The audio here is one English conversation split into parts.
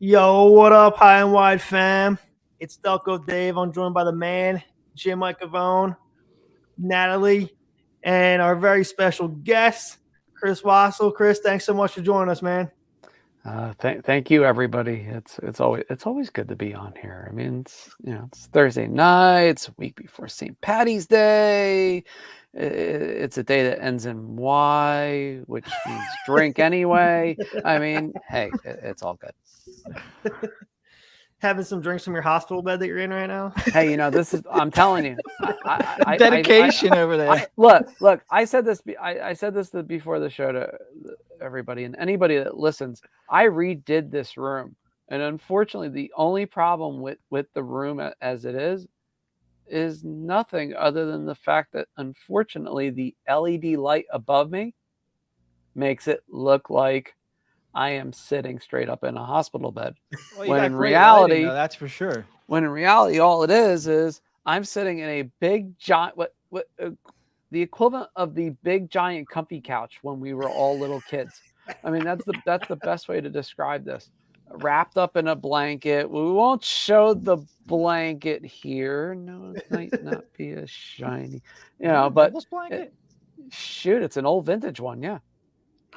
Yo, what up, High and Wide fam? It's Delco Dave. I'm joined by the man, Jim Icavone, Natalie, and our very special guest, Chris Wassel. Chris, thanks so much for joining us, man. Thank you, everybody. It's always good to be on here. I mean, it's Thursday night. It's a week before St. Patty's Day. It's a day that ends in Y, which means drink anyway. I mean, hey, it's all good. Having some drinks from your hospital bed that you're in right now. Hey, I'm telling you, dedication over there. Look, I said this before the show to everybody and anybody that listens. I redid this room, and unfortunately, the only problem with the room as it is nothing other than the fact that unfortunately the LED light above me makes it look like I am sitting straight up in a hospital bed. Well, when in reality, lighting, though, that's for sure. When in reality, all it is I'm sitting in a big giant, the equivalent of the big giant comfy couch when we were all little kids. I mean, that's the best way to describe this. Wrapped up in a blanket. We won't show the blanket here. No, it might not be as shiny, but this blanket. It's an old vintage one. Yeah,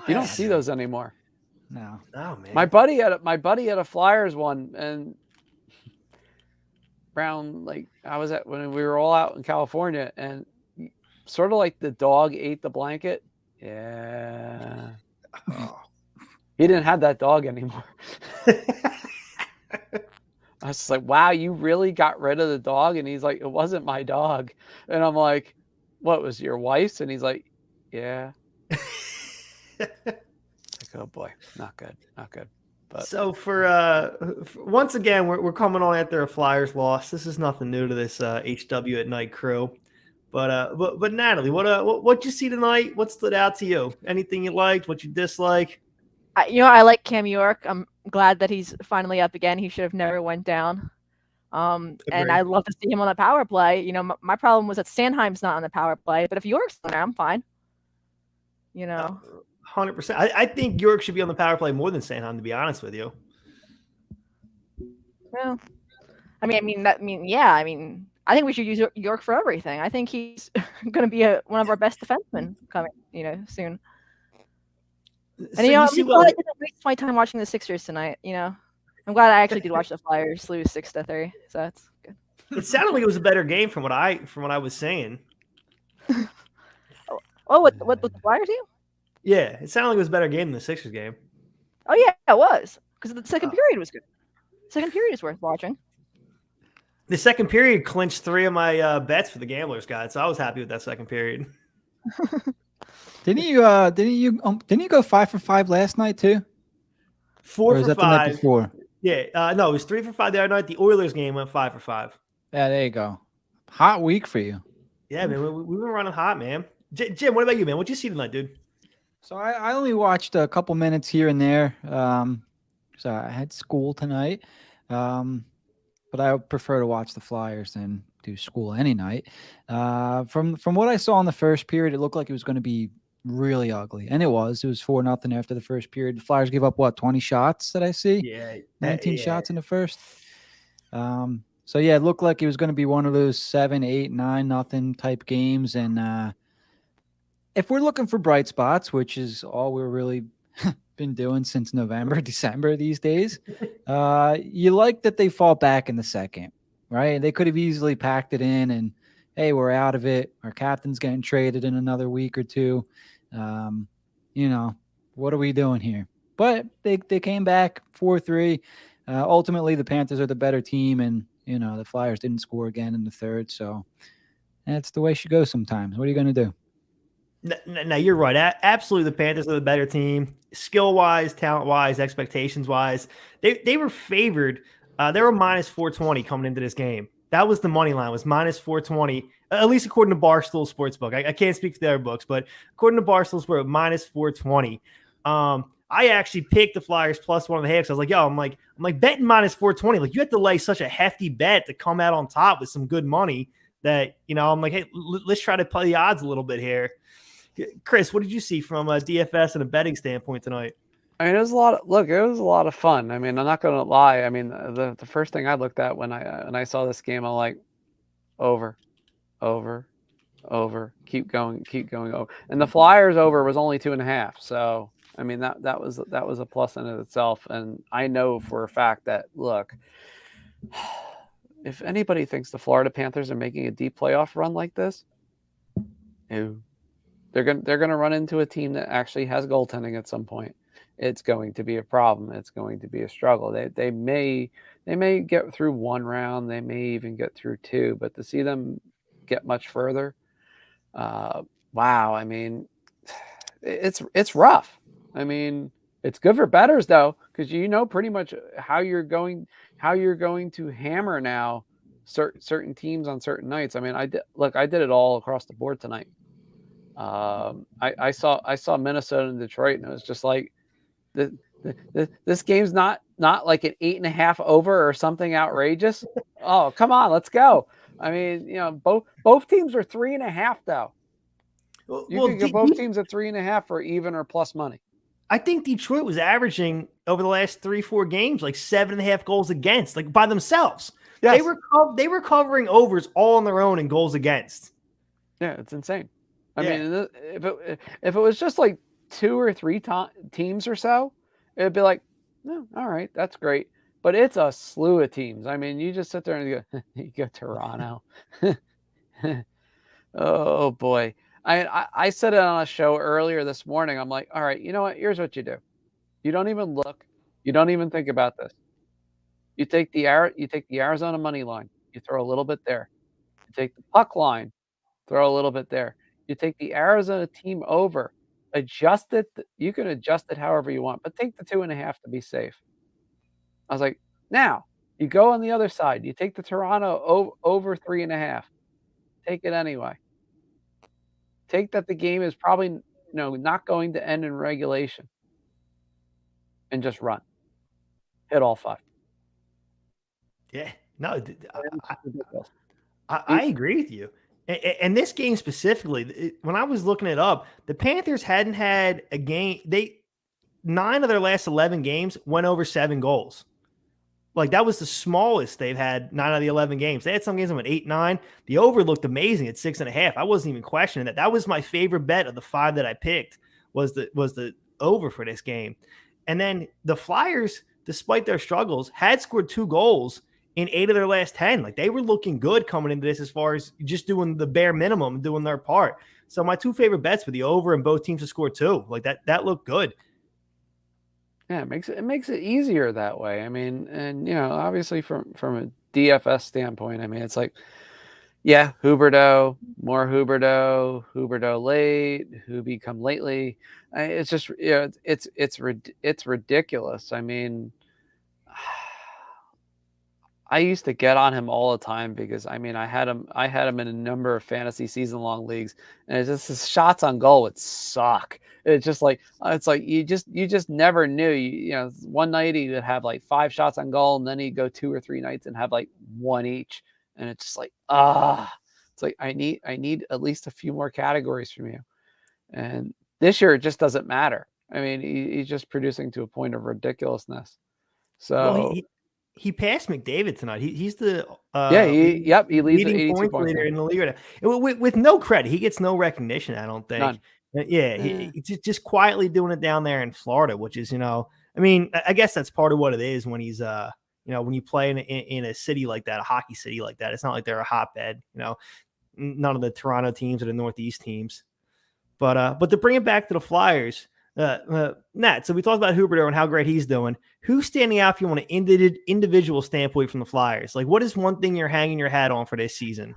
you don't see those anymore. No. Oh man. My buddy had a Flyers one, and around I was at when we were all out in California, and sort of like the dog ate the blanket. Yeah. Oh. He didn't have that dog anymore. I was just like, wow, you really got rid of the dog? And he's like, it wasn't my dog. And I'm like, what, was your wife's? And he's like, yeah. Oh boy, not good. But so for once again, we're coming on after a Flyers loss. This is nothing new to this HW at Night crew. But Natalie, what you see tonight? What stood out to you? Anything you liked? What you disliked? I like Cam York. I'm glad that he's finally up again. He should have never went down. And I love to see him on the power play. My problem was that Sanheim's not on the power play, but if York's on there, I'm fine. 100%. I think York should be on the power play more than Sanheim, to be honest with you. Well, I think we should use York for everything. I think he's going to be one of our best defensemen coming, soon. And I'm glad I didn't waste my time watching the Sixers tonight. I'm glad I actually did watch the Flyers lose 6-3. So that's good. It sounded like it was a better game from what I was saying. What the Flyers do? Yeah, it sounded like it was a better game than the Sixers game. Oh yeah, it was, because the second period was good. Second period is worth watching. The second period clinched 3 of my bets for the Gamblers Guide, so I was happy with that second period. Didn't you go 5 for 5 last night too? 4 for 5. The night before? Yeah, no, it was 3 for 5 the other night. The Oilers game went 5 for 5. Yeah, there you go. Hot week for you. Yeah, man, we were running hot, man. Jim, what about you, man? What'd you see tonight, dude? So I only watched a couple minutes here and there. So I had school tonight, but I would prefer to watch the Flyers than do school any night. From what I saw in the first period, it looked like it was going to be really ugly, and it was. It was 4-0 after the first period. The Flyers gave up 20 shots that I see. Yeah, 19 shots in the first. So yeah, it looked like it was going to be one of those 7, 8, 9-0 type games, and if we're looking for bright spots, which is all we're really been doing since November, December these days, you like that they fall back in the second, right? They could have easily packed it in and, hey, we're out of it. Our captain's getting traded in another week or two. What are we doing here? But they came back 4-3. Ultimately, the Panthers are the better team, and, the Flyers didn't score again in the third. So that's the way she goes sometimes. What are you going to do? No, you're right. Absolutely, the Panthers are the better team, skill-wise, talent-wise, expectations-wise. They were favored. They were minus 420 coming into this game. That was the money line, was minus 420, at least according to Barstool Sportsbook. I can't speak for the other books, but according to Barstool, we're at minus 420. I actually picked the Flyers plus 1.5. I was like, I'm like betting minus 420. Like, you have to lay such a hefty bet to come out on top with some good money that, I'm like, hey, let's try to play the odds a little bit here. Chris, what did you see from a DFS and a betting standpoint tonight? I mean, it was a lot. It was a lot of fun. I mean, I'm not going to lie. I mean, the first thing I looked at when I saw this game, I'm like, over, keep going over. And the Flyers over was only 2.5. So I mean, that was a plus in it itself. And I know for a fact that, look, if anybody thinks the Florida Panthers are making a deep playoff run like this, no, they're gonna run into a team that actually has goaltending at some point. It's going to be a problem. It's going to be a struggle. They may get through one round. They may even get through two. But to see them get much further, wow! I mean, it's rough. I mean, it's good for bettors though, because you know pretty much how you're going to hammer now certain teams on certain nights. I mean, I did it all across the board tonight. I saw Minnesota and Detroit, and it was just like, this game's not like an 8.5 over or something outrageous. Oh, come on, let's go. I mean, you know, both teams are 3.5 though. You could get both teams at 3.5 for even or plus money. I think Detroit was averaging over the last 3-4 games like 7.5 goals against, like by themselves. Yes. They were covering overs all on their own in goals against. Yeah, it's insane. I mean, if it was just like 2 or 3 teams or so, it'd be like, no, all right, that's great. But it's a slew of teams. I mean, you just sit there and you go Toronto. Oh boy. I said it on a show earlier this morning. I'm like, all right, you know what? Here's what you do. You don't even look. You don't even think about this. You take the Arizona money line. You throw a little bit there. You take the puck line. Throw a little bit there. You take the Arizona team over. Adjust it. You can adjust it however you want, but take the 2.5 to be safe. I was like, now you go on the other side. You take the Toronto over 3.5. Take it anyway. Take that the game is probably not going to end in regulation, and just run. Hit all 5. Yeah, no, I agree with you. And this game specifically, when I was looking it up, the Panthers hadn't had a game. 9 of their last 11 games went over 7 goals. Like, that was the smallest they've had 9 out of the 11 games. They had some games that went 8-9. The over looked amazing at 6.5. I wasn't even questioning that. That was my favorite bet of the 5 that I picked, was the over for this game. And then the Flyers, despite their struggles, had scored 2 goals in 8 of their last 10. Like, they were looking good coming into this as far as just doing the bare minimum, doing their part. So my 2 favorite bets were the over and both teams to score 2. Like, that looked good. Yeah, it makes it easier that way. I mean, and obviously from a DFS standpoint, I mean, it's like, yeah, Huberdeau, more Huberdeau late, Hubie come lately. It's just it's ridiculous. I mean, I used to get on him all the time because I mean I had him in a number of fantasy season long leagues, and it's just his shots on goal would suck. It's just like you just never knew. One night he'd have like 5 shots on goal, and then he'd go 2 or 3 nights and have like 1 each, and it's just like it's like I need at least a few more categories from you. And this year it just doesn't matter. I mean he's just producing to a point of ridiculousness. So. He passed McDavid tonight. He's the he leads leading point leader in the league. With no credit, he gets no recognition. I don't think. None. Yeah, he's just quietly doing it down there in Florida, which is I mean, I guess that's part of what it is when he's when you play in a city like that, a hockey city like that. It's not like they're a hotbed. None of the Toronto teams or the Northeast teams. But to bring it back to the Flyers. Nat, so we talked about Huberdeau and how great he's doing. Who's standing out for you on an individual standpoint from the Flyers? Like, what is one thing you're hanging your hat on for this season?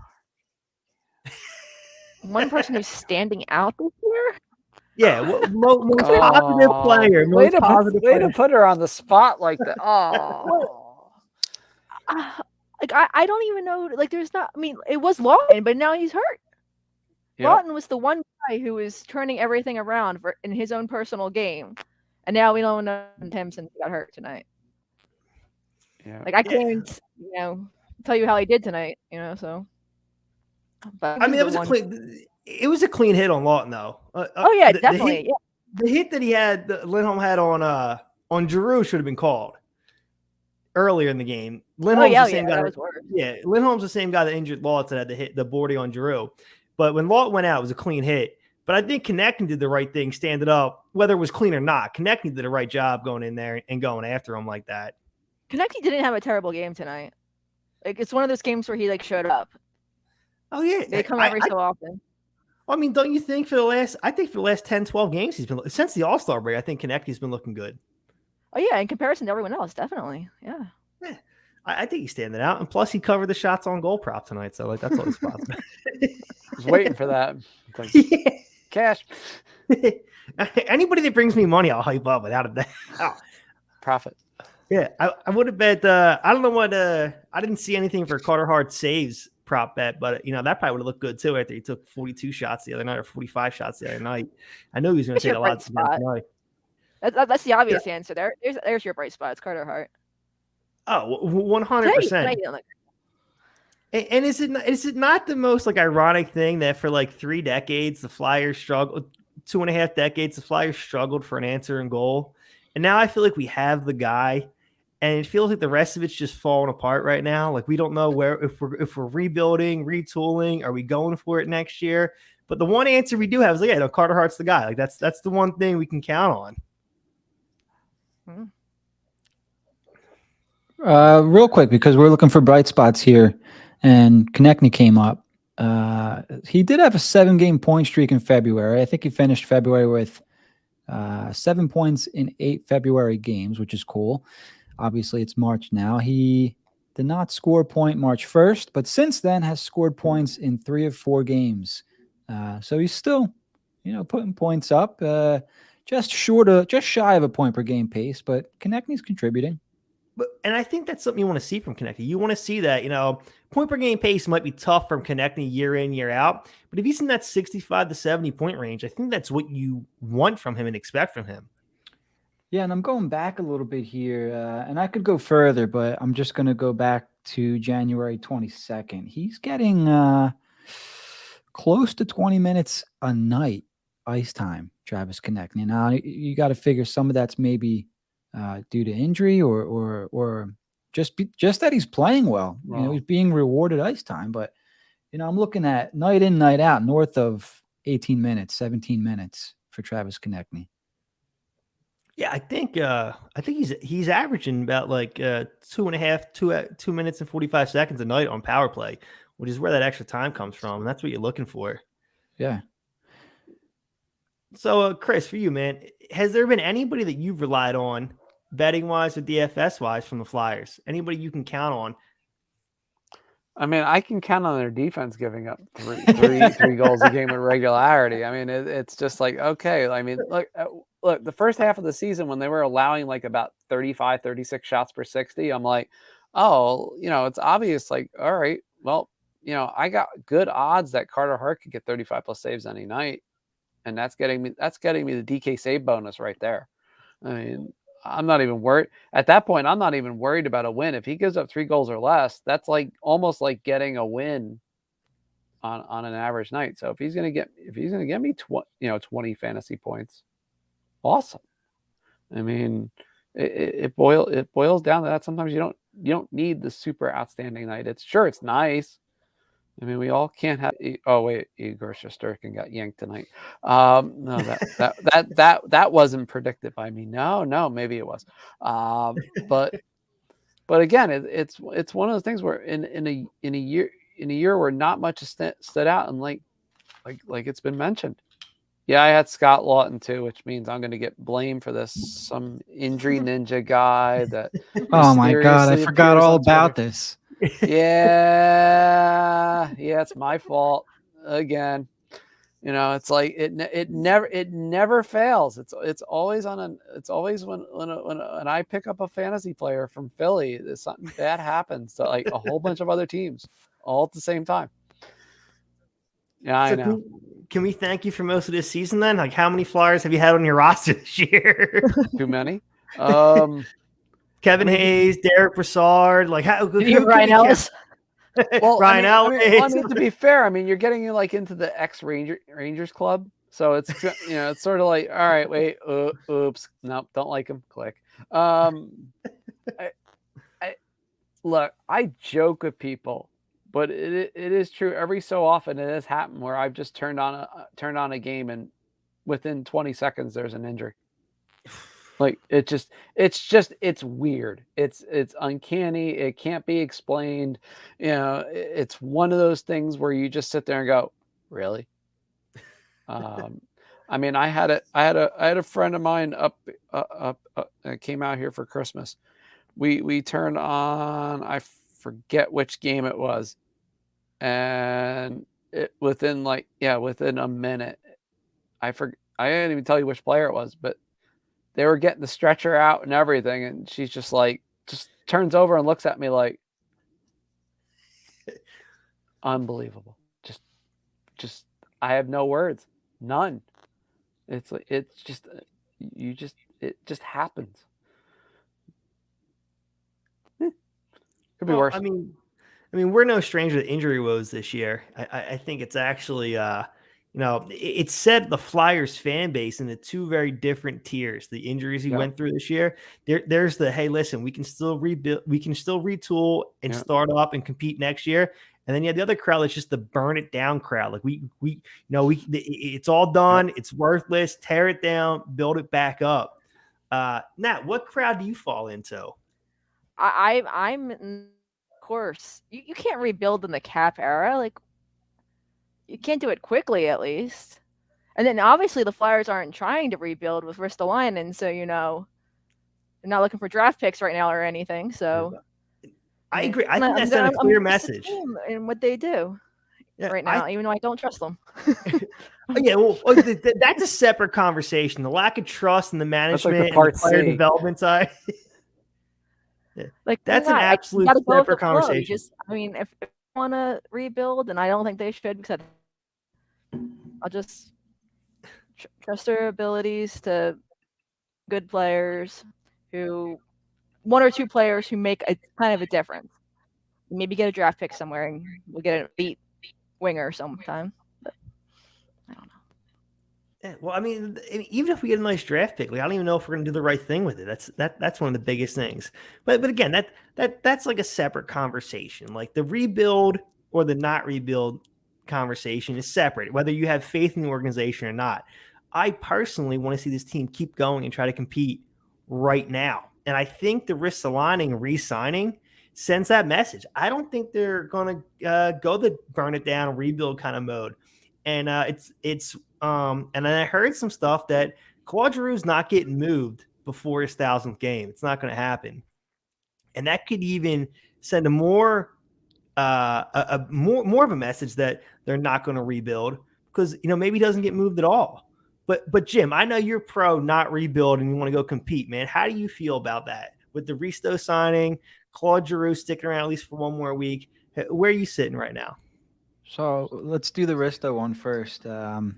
One person who's standing out this year? Yeah, most positive player. Way to put her on the spot like that. Oh. Like, I don't even know. Like, there's not. I mean, it was Lawton, but now he's hurt. Yep. Lawton was the one guy who was turning everything around in his own personal game, and now we don't know him since he got hurt tonight. Yeah. Like, I can't, tell you how he did tonight. So. But I mean, it was a clean hit on Lawton, though. Definitely. the hit that he had, that Lindholm had on Giroux should have been called earlier in the game. Lindholm's the same guy. Lindholm's the same guy that injured Lawton that had to hit the boarding on Giroux. But when Lawton went out, it was a clean hit. But I think Konechny did the right thing, standing up, whether it was clean or not. Konechny did the right job going in there and going after him like that. Konechny didn't have a terrible game tonight. Like, it's one of those games where he like showed up. Oh yeah, they come every so often. I mean, don't you think for the last 10, 12 games he's been, since the All-Star break, I think Konechny's been looking good. Oh yeah, in comparison to everyone else, definitely. Yeah. I think he's standing out, and plus he covered the shots on goal prop tonight, so like that's always possible. I was waiting for that. Like, cash. Anybody that brings me money, I'll hype up without a doubt. Profit. Yeah, I would have bet. I don't know what. I didn't see anything for Carter Hart saves prop bet, but that probably would have looked good too after he took 42 shots the other night or 45 shots the other night. I know he was going to take a lot tonight. That's the obvious answer. There's your bright spot. It's Carter Hart. Oh, 100%. And is it not the most like ironic thing that for like 3 decades the Flyers struggled, 2.5 decades the Flyers struggled for an answer in goal, and now I feel like we have the guy, and it feels like the rest of it's just falling apart right now. Like we don't know if we're rebuilding, retooling, are we going for it next year? But the one answer we do have is like, Carter Hart's the guy. Like that's the one thing we can count on. Real quick, because we're looking for bright spots here, and Konechny came up. He did have a 7-game point streak in February. I think he finished February with 7 points in 8 February games, which is cool. Obviously, it's March now. He did not score a point March 1st, but since then has scored points in 3 of 4 games. So he's still, putting points up, just shy of a point per game pace, but Konechny's contributing. And I think that's something you want to see from Konechny. You want to see that, point per game pace might be tough from Konechny year in, year out. But if he's in that 65 to 70 point range, I think that's what you want from him and expect from him. Yeah, and I'm going back a little bit here, and I could go further, but I'm just going to go back to January 22nd. He's getting close to 20 minutes a night ice time, Travis Konechny. Now, you got to figure some of that's maybe due to injury or just that he's playing well. Wow. He's being rewarded ice time. But, I'm looking at night in, night out, north of 18 minutes, 17 minutes for Travis Konechny. Yeah, I think he's averaging about like 2 minutes and 45 seconds a night on power play, which is where that extra time comes from. And that's what you're looking for. Yeah. So, Chris, for you, man, has there been anybody that you've relied on betting wise or DFS wise from the Flyers? Anybody you can count on? I mean, I can count on their defense giving up three goals a game with regularity. I mean, it's just like, okay. I mean, look, the first half of the season when they were allowing like about 35, 36 shots per 60, I'm like, oh, it's obvious. Like, all right, well, I got good odds that Carter Hart could get 35 plus saves any night. And that's getting me the DK save bonus right there. I mean, I'm not even worried at that point. I'm not even worried about a win. If he gives up 3 goals or less, that's like almost like getting a win on an average night. So if he's gonna get me 20 fantasy points, awesome. I mean, it boils down to that. Sometimes you don't need the super outstanding night. It's nice. I mean, we all can't have. Oh wait, Igor Shesterkin got yanked tonight. No, that wasn't predicted by me. No, maybe it was. But again, it's one of those things where in a year where not much stood out, and like it's been mentioned. Yeah, I had Scott Lawton too, which means I'm going to get blamed for this. Some injury ninja guy that. Oh my God, I forgot all about this. Yeah, it's my fault again. It's like it never fails. It's always when I pick up a fantasy player from Philly, something bad happens to like a whole bunch of other teams all at the same time. Yeah, I know. Can we thank you for most of this season then? Like, how many Flyers have you had on your roster this year? Too many. Kevin Hayes, Derek Brassard, like Ryan Ellis. Well, Ryan Ellis. I mean, to be fair, I mean, you're getting like into the ex-Rangers club. So it's it's sort of like, all right, wait, oops, nope, don't like him. Click. I look, I joke with people, but it is true. Every so often, it has happened where I've just turned on a game, and within 20 seconds, there's an injury. Like it's weird. It's uncanny. It can't be explained. It's one of those things where you just sit there and go, really? I mean, I had a friend of mine came out here for Christmas. We turned on, I forget which game it was, and within a minute, I didn't even tell you which player it was, but they were getting the stretcher out and everything, and she's just turns over and looks at me like, unbelievable. Just I have no words, none. It just happens. Could be worse. I mean, we're no stranger to injury woes this year. I think it's actually, it set the Flyers fan base into two very different tiers. The injuries he went through this year. There's the, hey, listen, we can still rebuild, we can still retool and start up and compete next year. And then you have the other crowd that's just the burn it down crowd. Like it's all done. It's worthless. Tear it down, build it back up. Nat, what crowd do you fall into? I'm of course you can't rebuild in the cap era. Like you can't do it quickly, at least. And then obviously the Flyers aren't trying to rebuild with Ristolainen, so they're not looking for draft picks right now or anything. So I agree. I think that's a clear message in what they do right now, even though I don't trust them. Yeah, well, that's a separate conversation. The lack of trust in the management and the player development side. Like that's an absolute separate conversation. If they want to rebuild, and I don't think they should, because I'll just trust their abilities to good players one or two players who make a kind of a difference. Maybe get a draft pick somewhere, and we'll get an elite winger sometime. But I don't know. Yeah, well, I mean, even if we get a nice draft pick, I don't even know if we're going to do the right thing with it. That's one of the biggest things. But again, that's like a separate conversation. Like the rebuild or the not rebuild conversation is separate, whether you have faith in the organization or not. I personally want to see this team keep going and try to compete right now. And I think the Ristolainen and re-signing sends that message. I don't think they're going to go the burn it down rebuild kind of mode. And and I heard some stuff that Claude Giroux's not getting moved before his 1,000th game. It's not going to happen. And that could even send a more of a message that they're not going to rebuild because, maybe he doesn't get moved at all. But Jim, I know you're pro not rebuild and you want to go compete, man. How do you feel about that? With the Risto signing, Claude Giroux sticking around at least for one more week, where are you sitting right now? So let's do the Risto one first. So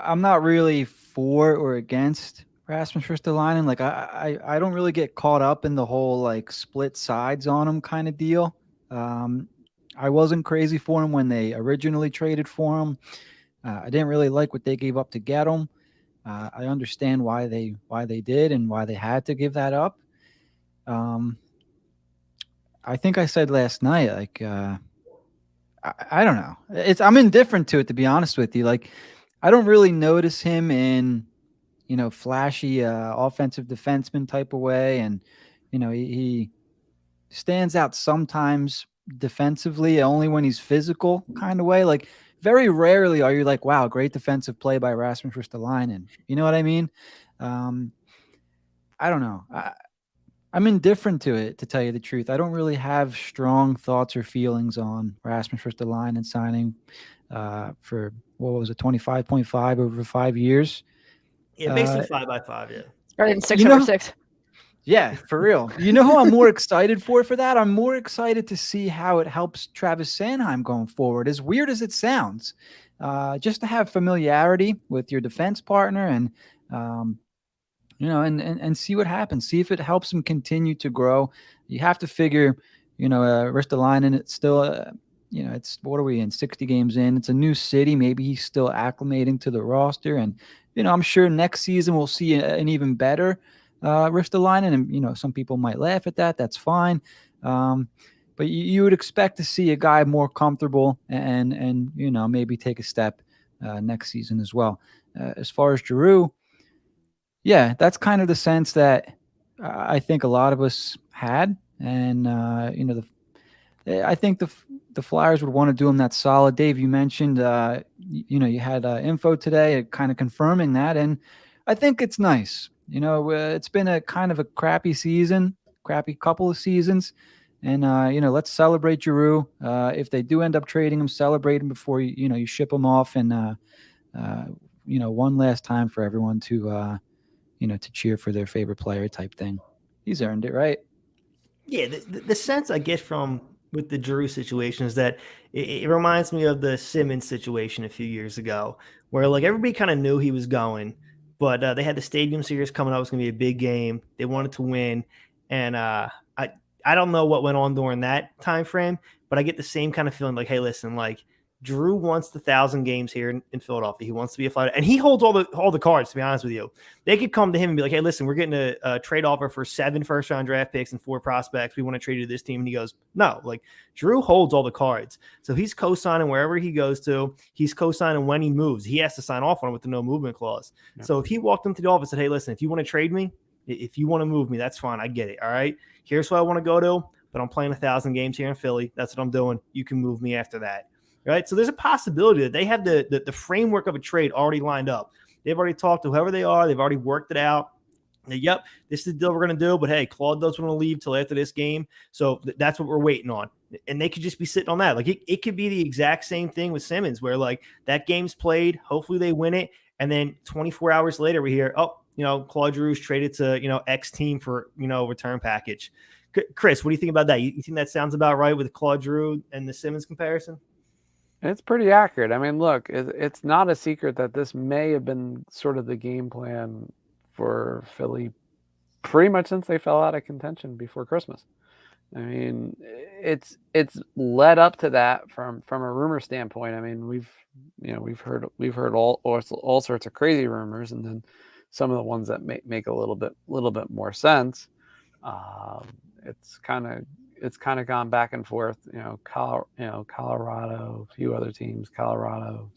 I'm not really for or against Rasmus Ristolainen. Like I don't really get caught up in the whole like split sides on him kind of deal. I wasn't crazy for him when they originally traded for him. I didn't really like what they gave up to get him. I understand why they did and why they had to give that up. I think I said last night, like I don't know. I'm indifferent to it, to be honest with you. Like I don't really notice him in, flashy offensive defenseman type of way, and he stands out sometimes defensively, only when he's physical kind of way. Like very rarely are you like, wow, great defensive play by Rasmus Ristolainen. You know what I mean? I don't know. I'm indifferent to it, to tell you the truth. I don't really have strong thoughts or feelings on Rasmus Ristolainen signing for, what was it, 25.5 over 5 years. Yeah, basically 5 by 5, yeah. Rather than 6 over 6. Yeah, for real. You know who I'm more excited for that? I'm more excited to see how it helps Travis Sanheim going forward, as weird as it sounds. Just to have familiarity with your defense partner and, and see what happens. See if it helps him continue to grow. You have to figure, Ristolainen, it's still it's what are we in 60 games in? It's a new city. Maybe he's still acclimating to the roster, and I'm sure next season we'll see an even better Ristolainen, and some people might laugh at that. That's fine, but you would expect to see a guy more comfortable and maybe take a step next season as well. As far as Giroux, yeah, that's kind of the sense that I think a lot of us had, and I think the Flyers would want to do him that solid. Dave, you mentioned you had info today, kind of confirming that, and I think it's nice. It's been a kind of a crappy couple of seasons, and let's celebrate Giroux. If they do end up trading him, celebrate him before you ship him off, and one last time for everyone to to cheer for their favorite player type thing. He's earned it, right? Yeah, the sense I get from with the Giroux situation is that it reminds me of the Simmons situation a few years ago, where like everybody kind of knew he was going, but they had the Stadium Series coming up. It was going to be a big game. They wanted to win, and I don't know what went on during that time frame, but I get the same kind of feeling like, hey, listen, like Giroux wants the 1,000 games here in Philadelphia. He wants to be a Flyer, and he holds all the cards. To be honest with you, they could come to him and be like, "Hey, listen, we're getting a trade offer for 7 first-round draft picks and 4 prospects. We want to trade you to this team." And he goes, "No." Like Giroux holds all the cards, so he's co-signing wherever he goes to. He's co-signing when he moves. He has to sign off on it with the no movement clause. Yeah. So if he walked into the office and said, "Hey, listen, if you want to trade me, if you want to move me, that's fine. I get it. All right. Here's what I want to go to, but I'm playing 1,000 games here in Philly. That's what I'm doing. You can move me after that." Right. So there's a possibility that they have the framework of a trade already lined up. They've already talked to whoever they are. They've already worked it out. Yep, this is the deal we're going to do. But hey, Claude doesn't want to leave till after this game. So that's what we're waiting on. And they could just be sitting on that. Like it could be the exact same thing with Simmons, where like that game's played. Hopefully they win it. And then 24 hours later, we hear, Claude Giroux's traded to, X team for, return package. Chris, what do you think about that? You think that sounds about right with Claude Giroux and the Simmons comparison? It's pretty accurate. I mean, look, it's not a secret that this may have been sort of the game plan for Philly pretty much since they fell out of contention before Christmas. I mean, it's led up to that from a rumor standpoint. I mean, we've heard all sorts of crazy rumors, and then some of the ones that make a little bit more sense. It's kind of gone back and forth, Colorado, a few other teams, Colorado,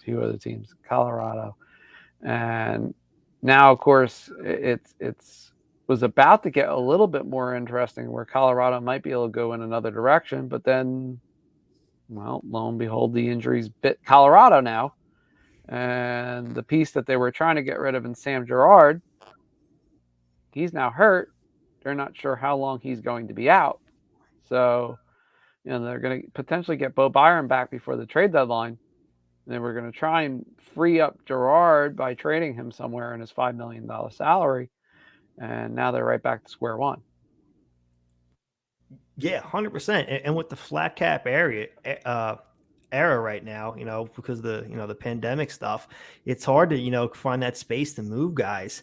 and now, of course, it's was about to get a little bit more interesting, where Colorado might be able to go in another direction, but then, well, lo and behold, the injuries bit Colorado now, and the piece that they were trying to get rid of in Sam Girard, he's now hurt. They're not sure how long he's going to be out. So, they're going to potentially get Bo Byron back before the trade deadline. And then we're going to try and free up Girard by trading him somewhere in his $5 million salary. And now they're right back to square one. Yeah, 100%. And with the flat cap era right now, because of the pandemic stuff, it's hard to, find that space to move guys.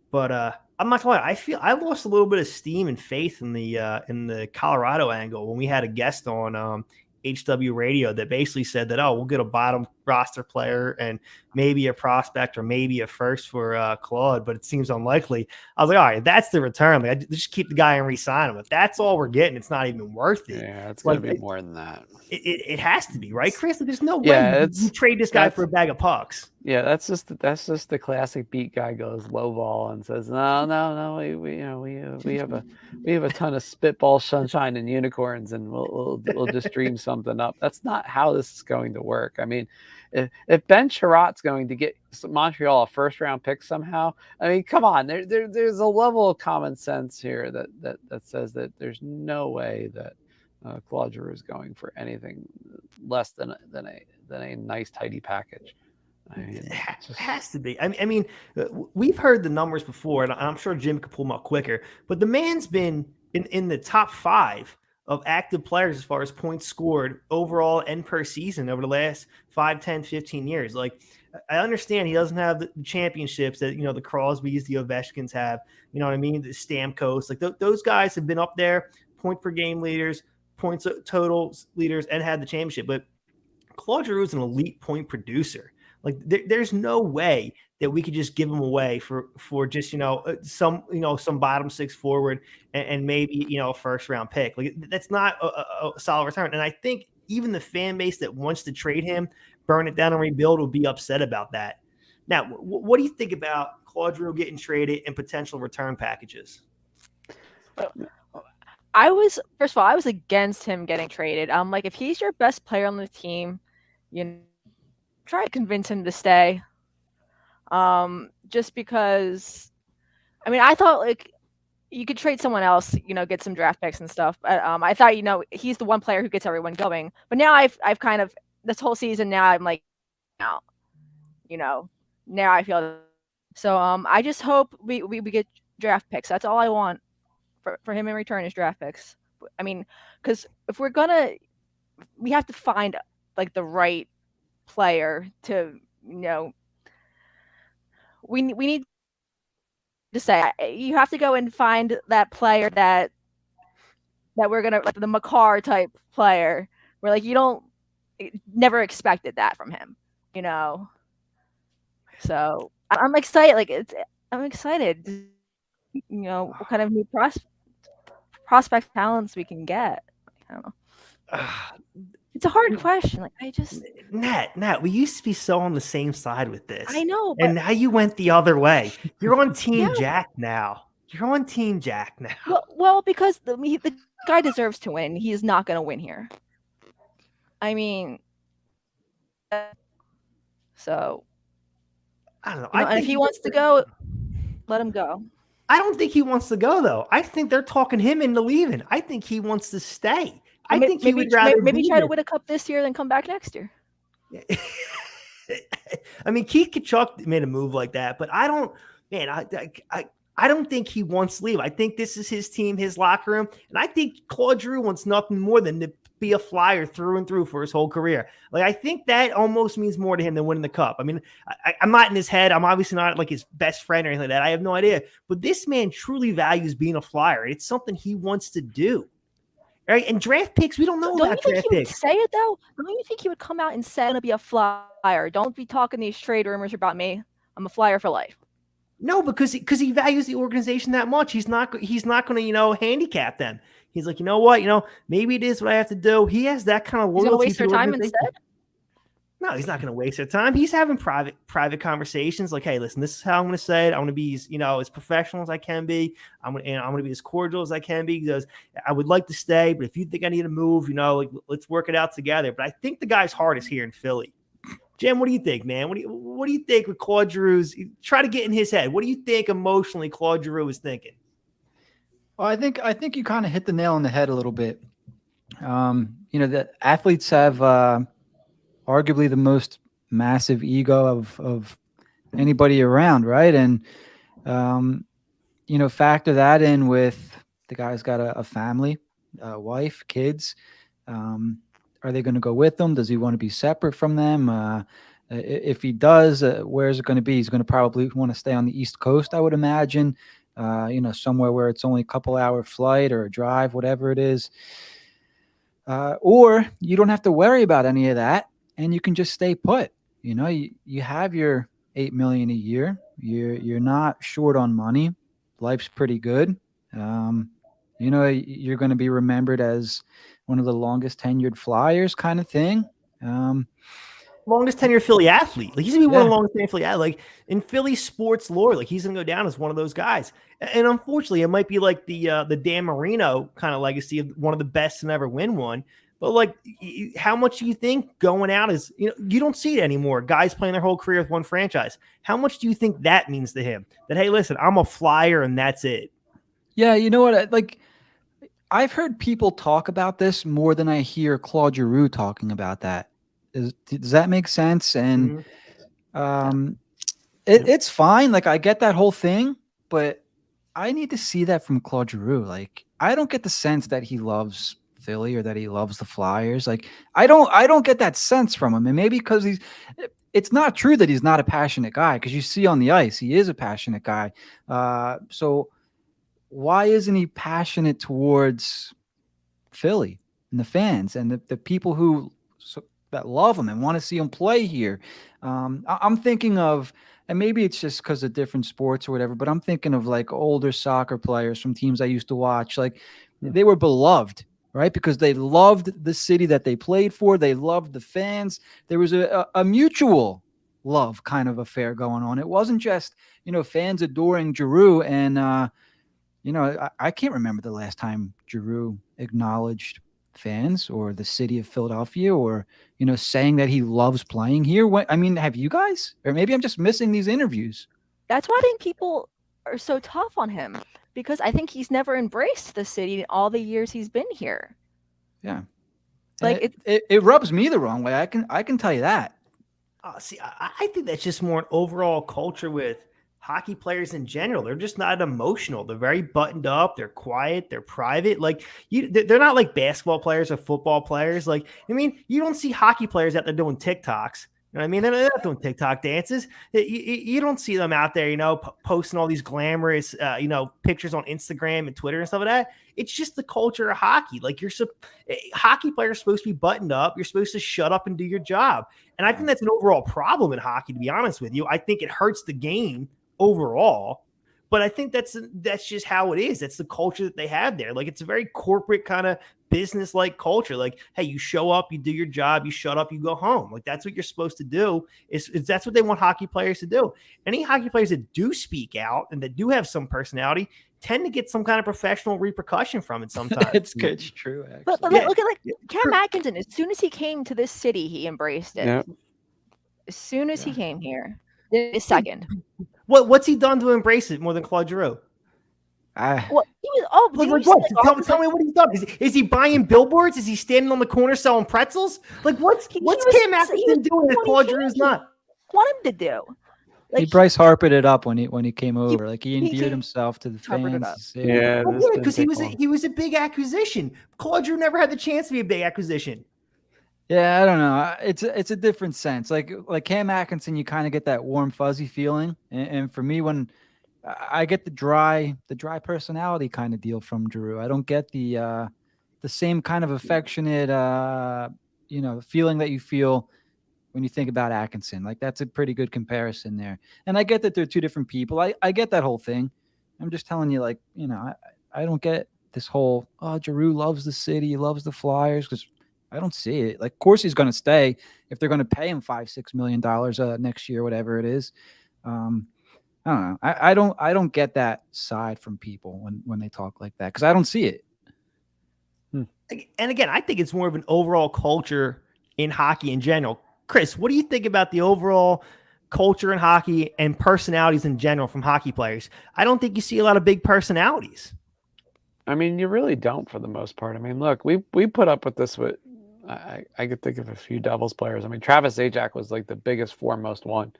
But I'm not gonna lie, I feel I lost a little bit of steam and faith in the Colorado angle when we had a guest on HW Radio that basically said that, we'll get a bottom roster player and maybe a prospect or maybe a first for Claude, but it seems unlikely. I was like, all right, that's the return. Like, I just keep the guy and re-sign him. If that's all we're getting, it's not even worth it. Yeah, it's going to be more than that. It has to be, right, Chris? There's no way you trade this guy for a bag of pucks. Yeah, that's just the classic beat guy goes lowball and says, no, we have a ton of spitball, sunshine, and unicorns, and we'll just dream something up. That's not how this is going to work. I mean, if Ben Sherratt's going to get Montreal a first round pick somehow, I mean, come on, there's a level of common sense here that says that there's no way that Claude Giroux is going for anything less than a nice tidy package. I mean, it has to be. I mean, we've heard the numbers before, and I'm sure Jim could pull them up quicker. But the man's been in the top 5 of active players as far as points scored overall and per season over the last 5, 10, 15 years. Like, I understand he doesn't have the championships that, the Crosbys, the Ovechkins have, you know what I mean? The Stamkos, like those guys have been up there, point per game leaders, points total leaders, and had the championship. But Claude Giroux is an elite point producer. Like there's no way that we could just give him away for just some bottom six forward and maybe a first round pick. Like that's not a solid return. And I think even the fan base that wants to trade him, burn it down and rebuild, will be upset about that. Now, what do you think about Claude Giroux getting traded and potential return packages? I was against him getting traded. Like if he's your best player on the team, try to convince him to stay. Just because, I thought like you could trade someone else, get some draft picks and stuff. But I thought, he's the one player who gets everyone going. But now I've kind of this whole season now I'm like, now, now I feel so. I just hope we get draft picks. That's all I want for him in return is draft picks. Because if we're gonna, we have to find like the right player to, we need to say you have to go and find that player that we're gonna, like the Makar type player where like you never expected that from him, So I'm excited. I'm excited. What kind of new prospect talents we can get. I don't know. It's a hard question. Like I just Nat, we used to be so on the same side with this. I know, and now you went the other way. You're on Team Yeah. Jack now. You're on Team Jack now. Well, because the guy deserves to win. He is not going to win here. So I don't know. and if he wants to go, let him go. I don't think he wants to go though. I think they're talking him into leaving. I think he wants to stay. I think he would rather maybe be try to here. win a cup this year, then come back next year. Keith Kachuk made a move like that, but I don't think he wants to leave. I think this is his team, his locker room, and I think Claude Giroux wants nothing more than to be a Flyer through and through for his whole career. Like I think that almost means more to him than winning the cup. I'm not in his head. I'm obviously not like his best friend or anything like that. I have no idea. But this man truly values being a Flyer. It's something he wants to do. Right? And draft picks, we don't know about draft picks. Don't you think he would say it though? Don't you think he would come out and say I'm gonna be a Flyer? Don't be talking these trade rumors about me. I'm a Flyer for life. No, because he values the organization that much. He's not going to, handicap them. He's like, you know what? Maybe it is what I have to do. He has that kind of loyalty. He's going to waste their time instead? No, he's not going to waste their time. He's having private conversations like, hey, listen, this is how I'm going to say it. I want to be as professional as I can be. I'm going to be as cordial as I can be because I would like to stay, but if you think I need to move, let's work it out together. But I think the guy's heart is here in Philly. Jim, what do you think, man? What do you think with Claude Giroux's? Try to get in his head. What do you think emotionally Claude Giroux is thinking? Well, I think you kind of hit the nail on the head a little bit. The athletes have arguably the most massive ego of anybody around, right? And factor that in with the guy's got a family, a wife, kids. Are they going to go with them? Does he want to be separate from them? If he does, where is it going to be? He's going to probably want to stay on the East Coast, I would imagine. Somewhere where it's only a couple-hour flight or a drive, whatever it is. Or you don't have to worry about any of that, and you can just stay put. You have your $8 million a year. You're not short on money. Life's pretty good. You're going to be remembered as one of the longest tenured Flyers kind of thing. Longest tenured Philly athlete. Like he's going to be one of the longest tenured Philly athletes. Like in Philly sports lore, like he's going to go down as one of those guys. And unfortunately, it might be like the Dan Marino kind of legacy of one of the best to never win one. But like, how much do you think going out is, you don't see it anymore. Guys playing their whole career with one franchise. How much do you think that means to him? That, hey, listen, I'm a Flyer and that's it. Yeah, you know what? Like, I've heard people talk about this more than I hear Claude Giroux talking about that. Does that make sense? And it's fine. Like, I get that whole thing, but I need to see that from Claude Giroux. Like, I don't get the sense that he loves Philly or that he loves the Flyers. Like, I don't get that sense from him. And maybe because it's not true that he's not a passionate guy, because you see on the ice, he is a passionate guy. So why isn't he passionate towards Philly and the fans and the people who that love him and want to see him play here. I'm thinking of, and maybe it's just because of different sports or whatever, but I'm thinking of like older soccer players from teams I used to watch. Like they were beloved, right? Because they loved the city that they played for. They loved the fans. There was a mutual love kind of affair going on. It wasn't just, fans adoring Giroux. And, I can't remember the last time Giroux acknowledged fans or the city of Philadelphia or, saying that he loves playing here. Have you guys? Or maybe I'm just missing these interviews. That's why I think people are so tough on him, because I think he's never embraced the city in all the years he's been here. Yeah. Like it rubs me the wrong way. I can tell you that. See, I think that's just more an overall culture with hockey players in general. They're just not emotional. They're very buttoned up. They're quiet. They're private. Like they're not like basketball players or football players. Like, you don't see hockey players out there doing TikToks. You know what I mean? They're not doing TikTok dances. You don't see them out there, posting all these glamorous, pictures on Instagram and Twitter and stuff like that. It's just the culture of hockey. Like hockey players are supposed to be buttoned up. You're supposed to shut up and do your job. And I think that's an overall problem in hockey, to be honest with you. I think it hurts the game overall, but I think that's just how it is. That's the culture that they have there. Like, it's a very corporate kind of business-like culture. Like, hey, you show up, you do your job, you shut up, you go home. Like, that's what you're supposed to do. Is that's what they want hockey players to do. Any hockey players that do speak out and that do have some personality tend to get some kind of professional repercussion from it sometimes. It's true, actually. But look at Cam Atkinson. As soon as he came to this city, he embraced it. Yeah. As soon as he came here, this second. What's he done to embrace it more than Claude Giroux? Well, he was, what? Tell me what he's done. Is he buying billboards? Is he standing on the corner selling pretzels? Like, what's Cam Atkinson doing that Claude Giroux's not? Want him to do? He Bryce Harpered it up when he came over. Like, he endeared himself to the fans. Yeah, because he was a big acquisition. Claude Giroux never had the chance to be a big acquisition. Yeah, I don't know. It's a different sense. Like Cam Atkinson, you kind of get that warm, fuzzy feeling. And for me, when I get the dry personality kind of deal from Giroux, I don't get the same kind of affectionate, feeling that you feel when you think about Atkinson. Like, that's a pretty good comparison there. And I get that they're two different people. I get that whole thing. I'm just telling you, like, I don't get this whole, Giroux loves the city, he loves the Flyers, because I don't see it. Like, of course he's going to stay if they're going to pay him $5-6 million next year, whatever it is. I don't know. I don't get that side from people when they talk like that, because I don't see it. And again, I think it's more of an overall culture in hockey in general. Chris, what do you think about the overall culture in hockey and personalities in general from hockey players? I don't think you see a lot of big personalities. I mean, you really don't for the most part. I mean, look, we put up with this with I could think of a few Devils players. I mean, Travis Zajac was like the biggest, foremost one.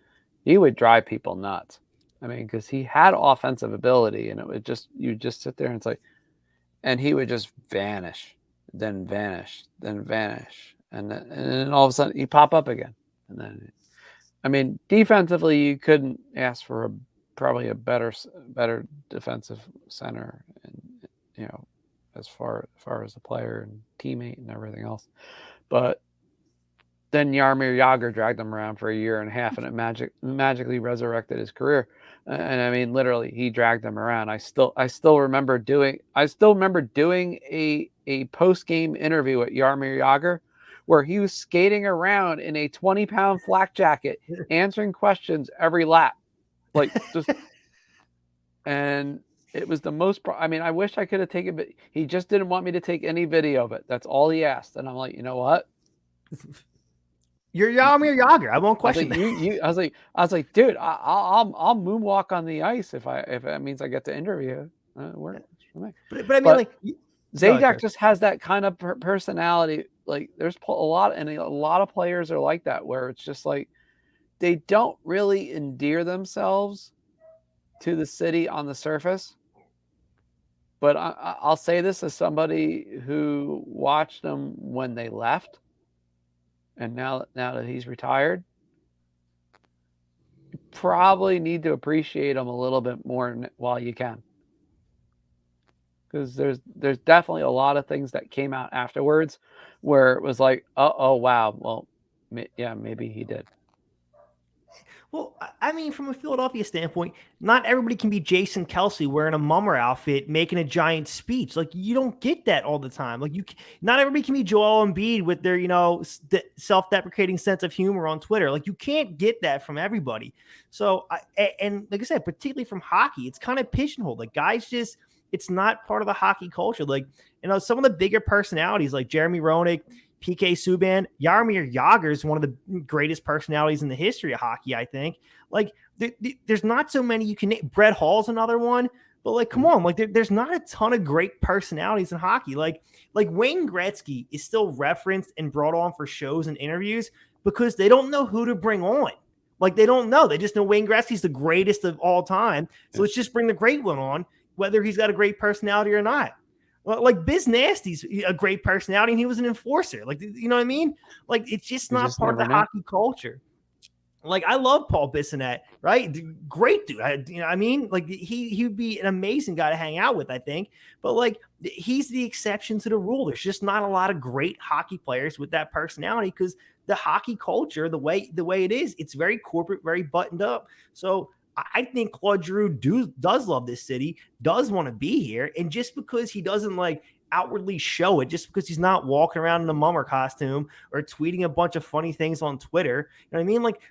He would drive people nuts. I mean, because he had offensive ability, and it would you just sit there and it's like, and he would just vanish, then vanish, then vanish, and then all of a sudden he'd pop up again. And then, I mean, defensively, you couldn't ask for probably a better defensive center, and as far as the player and teammate and everything else. But then Jaromir Jagr dragged him around for a year and a half, and it magically resurrected his career. And I mean, literally, he dragged him around. I still remember doing a post-game interview with Jaromir Jagr where he was skating around in a 20-pound flak jacket, answering questions every lap. Like, just and it was the most. I mean, I wish I could have taken it. He just didn't want me to take any video of it. That's all he asked. And I'm like, you know what? You're Jaromir Jagr. I won't question that. I was like, dude, I'll moonwalk on the ice if that means I get to interview. But I mean, Zajac just has that kind of personality. Like, there's a lot of players are like that, where it's just like they don't really endear themselves to the city on the surface. But I'll say this as somebody who watched them when they left, and now that he's retired, you probably need to appreciate them a little bit more while you can. Because there's definitely a lot of things that came out afterwards where it was like, oh wow, well, maybe he did. Well, I mean, from a Philadelphia standpoint, not everybody can be Jason Kelsey wearing a mummer outfit, making a giant speech. Like, you don't get that all the time. Like, not everybody can be Joel Embiid with their, self-deprecating sense of humor on Twitter. Like, you can't get that from everybody. So, and like I said, particularly from hockey, it's kind of pigeonholed. Like, guys just, it's not part of the hockey culture. Like, some of the bigger personalities like Jeremy Roenick, PK Subban, Jaromir Jagr is one of the greatest personalities in the history of hockey, I think. Like, there's not so many you can name. Brett Hall's another one, but like, come on, like there's not a ton of great personalities in hockey. Like Wayne Gretzky is still referenced and brought on for shows and interviews because they don't know who to bring on. Like, they don't know. They just know Wayne Gretzky's the greatest of all time. So let's just bring the great one on, whether he's got a great personality or not. Like Biz Nasty's a great personality, and he was an enforcer. Like, you know what I mean? Like, it's just not part of the hockey culture. Like, I love Paul Bissonnette, right? Great dude. I mean? Like, he'd be an amazing guy to hang out with, I think. But like, he's the exception to the rule. There's just not a lot of great hockey players with that personality because the hockey culture, the way it is, it's very corporate, very buttoned up. So I think Claude Giroux does love this city, does want to be here. And just because he doesn't like outwardly show it, just because he's not walking around in a mummer costume or tweeting a bunch of funny things on Twitter, you know what I mean? Like,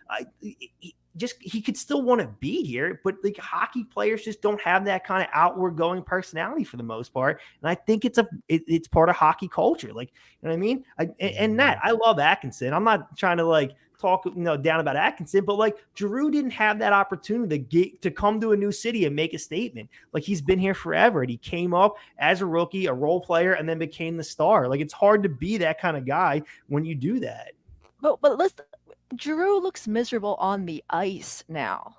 he could still want to be here, but like, hockey players just don't have that kind of outward going personality for the most part. And I think it's part of hockey culture. Like, you know what I mean? And that, I love Atkinson. I'm not trying to like talk down about Atkinson, but like, Giroux didn't have that opportunity to come to a new city and make a statement. Like, he's been here forever, and he came up as a rookie, a role player, and then became the star. Like, it's hard to be that kind of guy when you do that. But listen, Giroux looks miserable on the ice now.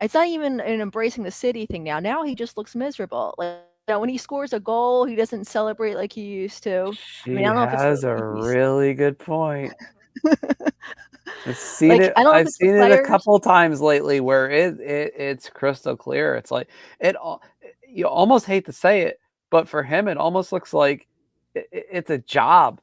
It's not even an embracing the city thing now. Now he just looks miserable. Like, when he scores a goal, he doesn't celebrate like he used to. She has a really good point. I've seen it a couple times lately where it's crystal clear. It's like you almost hate to say it, but for him, it almost looks like it's a job.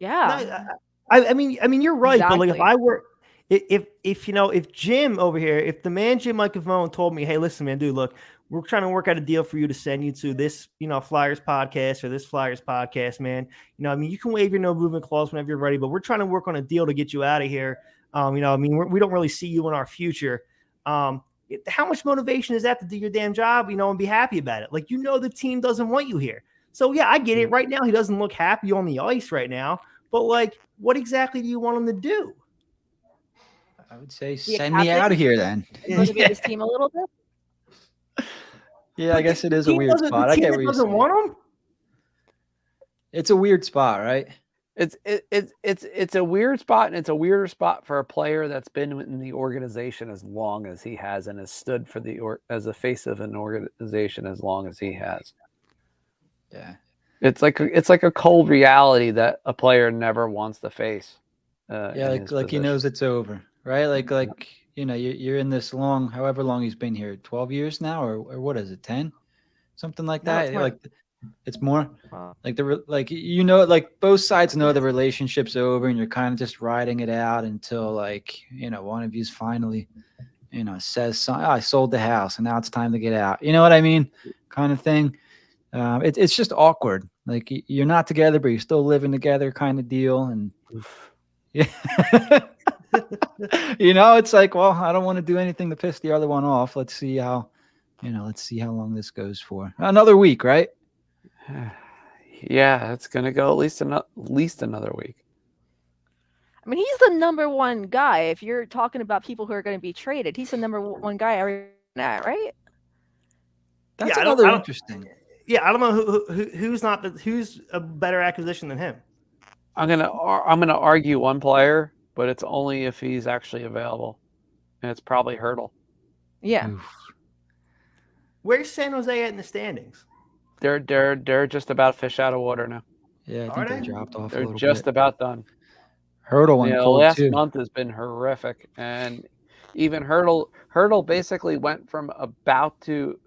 Yeah. I mean, you're right. Exactly. But like, if I were, if Jim over here, if the man Jim Microphone told me, hey, listen, man, dude, look, we're trying to work out a deal for you to send you to this, Flyers podcast or this Flyers podcast, man. I mean, you can waive your no movement clause whenever you're ready, but we're trying to work on a deal to get you out of here. I mean, we don't really see you in our future. How much motivation is that to do your damn job, and be happy about it? Like, the team doesn't want you here. So yeah, I get it. Right now, he doesn't look happy on the ice right now, but like, what exactly do you want him to do? I would say send me out of here then. Motivate his team a little bit. Yeah, I guess it is a weird spot. I get where you're saying. Want him? It's a weird spot, right? It's a weird spot, and it's a weirder spot for a player that's been in the organization as long as he has and has stood for as a face of an organization as long as he has. Yeah, it's like a cold reality that a player never wants to face. Like he knows it's over, right? Like you're in this however long he's been here, 12 years now, or what is it, 10, something like that? Like, it's more. Like both sides know the relationship's over, and you're kind of just riding it out until like one of you's finally says, I sold the house and now it's time to get out. You know what I mean? Kind of thing. It's just awkward. Like, you're not together, but you're still living together, kind of deal. And yeah, it's like, well, I don't want to do anything to piss the other one off. Let's see how long this goes for. Another week, right? Yeah, it's gonna go at least another week. I mean, he's the number one guy. If you're talking about people who are going to be traded, he's the number one guy right? That's another interesting. Yeah, I don't know who's a better acquisition than him. I'm gonna argue one player, but it's only if he's actually available, and it's probably Hurdle. Yeah. Oof. Where's San Jose at in the standings? They're just about fish out of water now. Yeah, I think they dropped off. They're just about done. Hurdle went cold last too. month has been horrific, and even Hurdle basically went from about to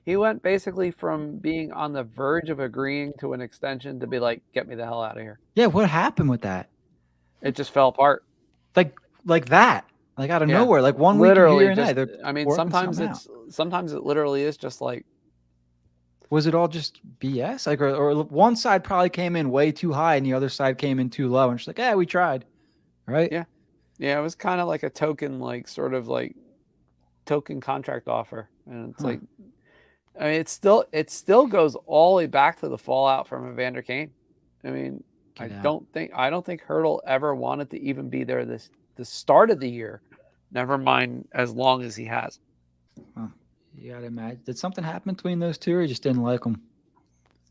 He went basically from being on the verge of agreeing to an extension to be like, get me the hell out of here. Yeah, what happened with that? It just fell apart. Like that. Like out of Yeah. nowhere. Like 1 week Literally, you're here and just, there. I mean, sometimes it literally is just like, Was it all just BS? Like, or one side probably came in way too high and the other side came in too low, and she's like, "Yeah, we tried." Right? Yeah. Yeah, it was kind of like a token, like sort of like token contract offer, and it's like, I mean, it still goes all the way back to the fallout from Evander Kane. I mean, I don't think Hurdle ever wanted to even be there the start of the year. Never mind as long as he has. Huh. You gotta imagine. Did something happen between those two, or you just didn't like them?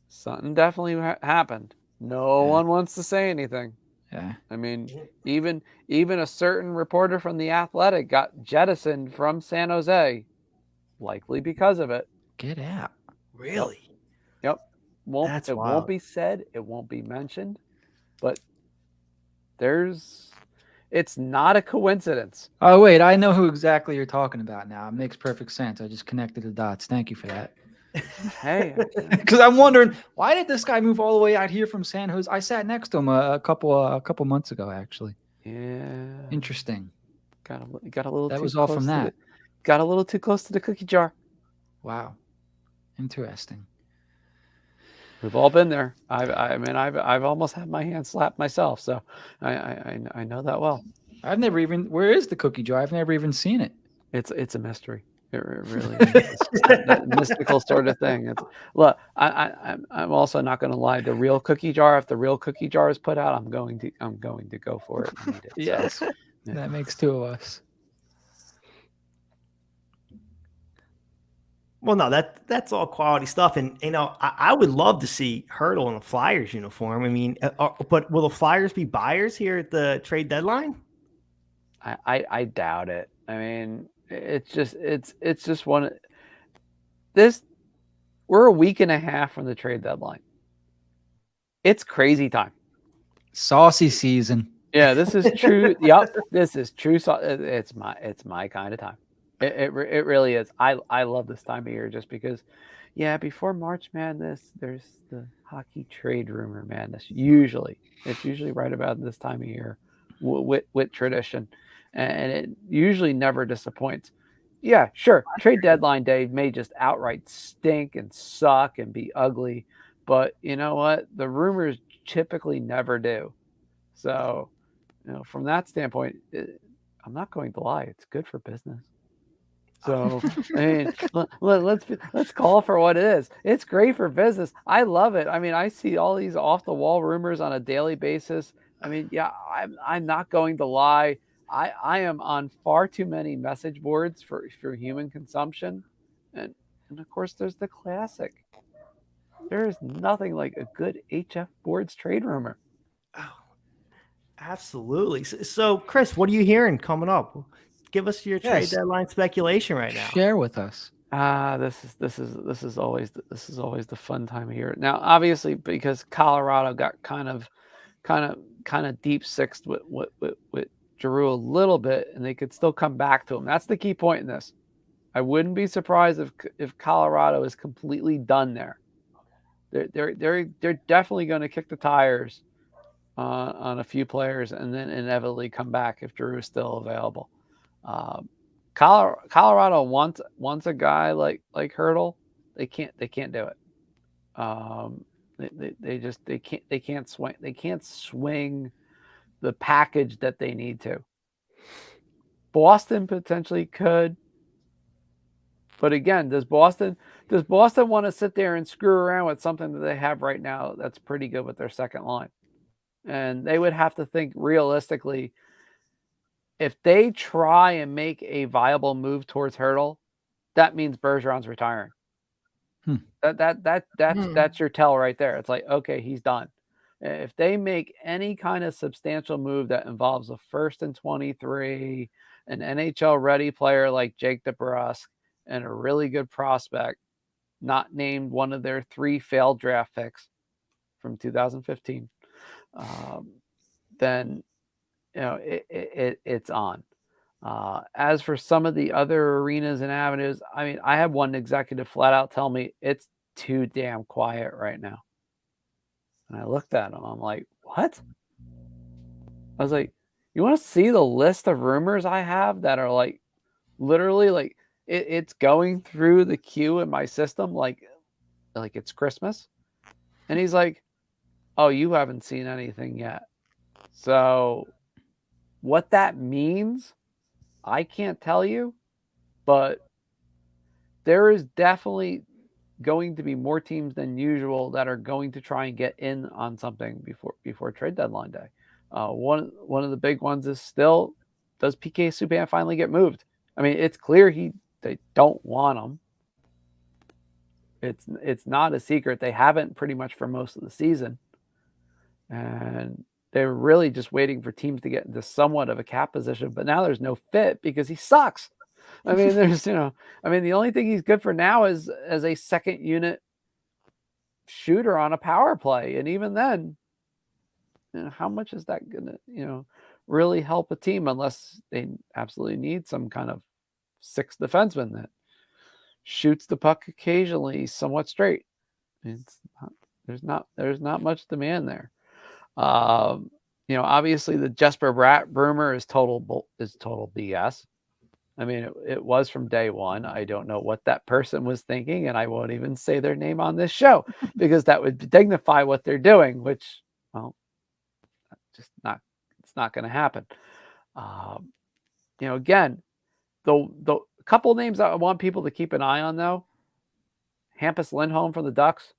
Something definitely happened. No one wants to say anything. Yeah. I mean, even a certain reporter from The Athletic got jettisoned from San Jose, likely because of it. Get out. Really? Yep. That's it wild. won't be said, it won't be mentioned, but it's not a coincidence. Oh wait, I know who exactly you're talking about now. It makes perfect sense. I just connected the dots. Thank you for that. Hey, Because I'm wondering, why did this guy move all the way out here from San Jose? I sat next to him a couple months ago, actually. yeah, Interesting. got a little. That too was all close from to that. Got a little too close to the cookie jar. Wow. Interesting. We've all been there. I've almost had my hand slapped myself, so I know that well. I've never even. Where is the cookie jar? I've never even seen it. It's a mystery. It really is. It's just that mystical sort of thing. Look, I'm also not going to lie. The real cookie jar, if the real cookie jar is put out, I'm going to go for it and eat it. Yes, So, yeah. That makes two of us. Well, no, that's all quality stuff, and I would love to see Hurdle in a Flyers uniform. I mean, but will the Flyers be buyers here at the trade deadline? I doubt it. I mean, it's just one. We're a week and a half from the trade deadline. It's crazy time. Saucy season. Yeah, this is true. Yep, this is true. It's my kind of time. It really is. I love this time of year just because, yeah, before March Madness, there's the hockey trade rumor madness. It's usually right about this time of year with tradition, and it usually never disappoints. Yeah, sure. Trade deadline day may just outright stink and suck and be ugly, but you know what? The rumors typically never do. So, from that standpoint, I'm not going to lie. It's good for business. So, I mean, let's call it for what it is. It's great for business. I love it. I mean, I see all these off the wall rumors on a daily basis. I mean, yeah, I'm not going to lie. I am on far too many message boards for human consumption, and of course, there's the classic. There is nothing like a good HF boards trade rumor. Oh, absolutely. So, Chris, what are you hearing coming up? Give us your trade deadline speculation right now. Share with us. This is always the fun time of year. Now, obviously, because Colorado got kind of deep sixth with Giroux a little bit, and they could still come back to him. That's the key point in this. I wouldn't be surprised if Colorado is completely done there. They're definitely going to kick the tires on a few players, and then inevitably come back if Giroux is still available. Colorado wants a guy like Hurdle. They can't do it. They can't swing the package that they need to. Boston potentially could, but again, does Boston want to sit there and screw around with something that they have right now that's pretty good with their second line? And they would have to think realistically. If they try and make a viable move towards Hurdle, that means Bergeron's retiring. That's your tell right there. It's like, okay, he's done. If they make any kind of substantial move that involves a first and 23, an NHL ready player like Jake DeBrusk, and a really good prospect, not named one of their 3 failed draft picks from 2015, then it's on. As for some of the other arenas and avenues, I mean, I had one executive flat out tell me it's too damn quiet right now. And I looked at him. I'm like, what? I was like, you want to see the list of rumors I have that are like literally like it's going through the queue in my system like it's Christmas? And he's like, oh, you haven't seen anything yet. So what that means, I can't tell you, but there is definitely going to be more teams than usual that are going to try and get in on something before trade deadline day. One of the big ones is still, does PK Subban finally get moved? I mean, it's clear they don't want him. It's not a secret. They haven't pretty much for most of the season. And they're really just waiting for teams to get into somewhat of a cap position, but now there's no fit because he sucks. I mean, the only thing he's good for now is as a second unit shooter on a power play. And even then, how much is that going to, really help a team unless they absolutely need some kind of sixth defenseman that shoots the puck occasionally somewhat straight. There's not much demand there. Obviously the Jesper Bratt rumor is total BS. I mean, it was from day one. I don't know what that person was thinking, and I won't even say their name on this show because that would dignify what they're doing, which, well, it's not going to happen. Again, the couple names I want people to keep an eye on, though, Hampus Lindholm from the Ducks.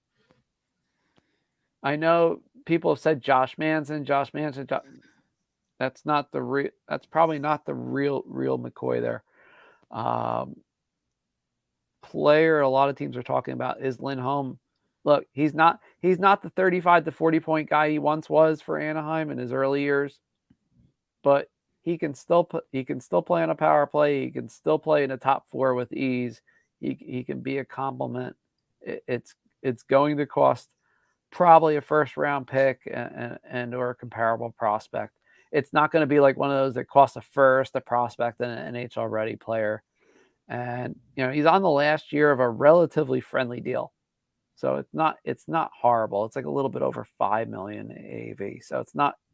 I know people have said Josh Manson. That's probably not the real McCoy there. Player a lot of teams are talking about is Lindholm. Look, he's not the 35 to 40 point guy he once was for Anaheim in his early years, but he can still play on a power play. He can still play in a top four with ease. He can be a compliment. It's going to cost probably a first round pick and or a comparable prospect. It's not going to be like one of those that costs a first, a prospect, and an NHL ready player. And he's on the last year of a relatively friendly deal, so it's not horrible. It's like a little bit over $5 million AAV, so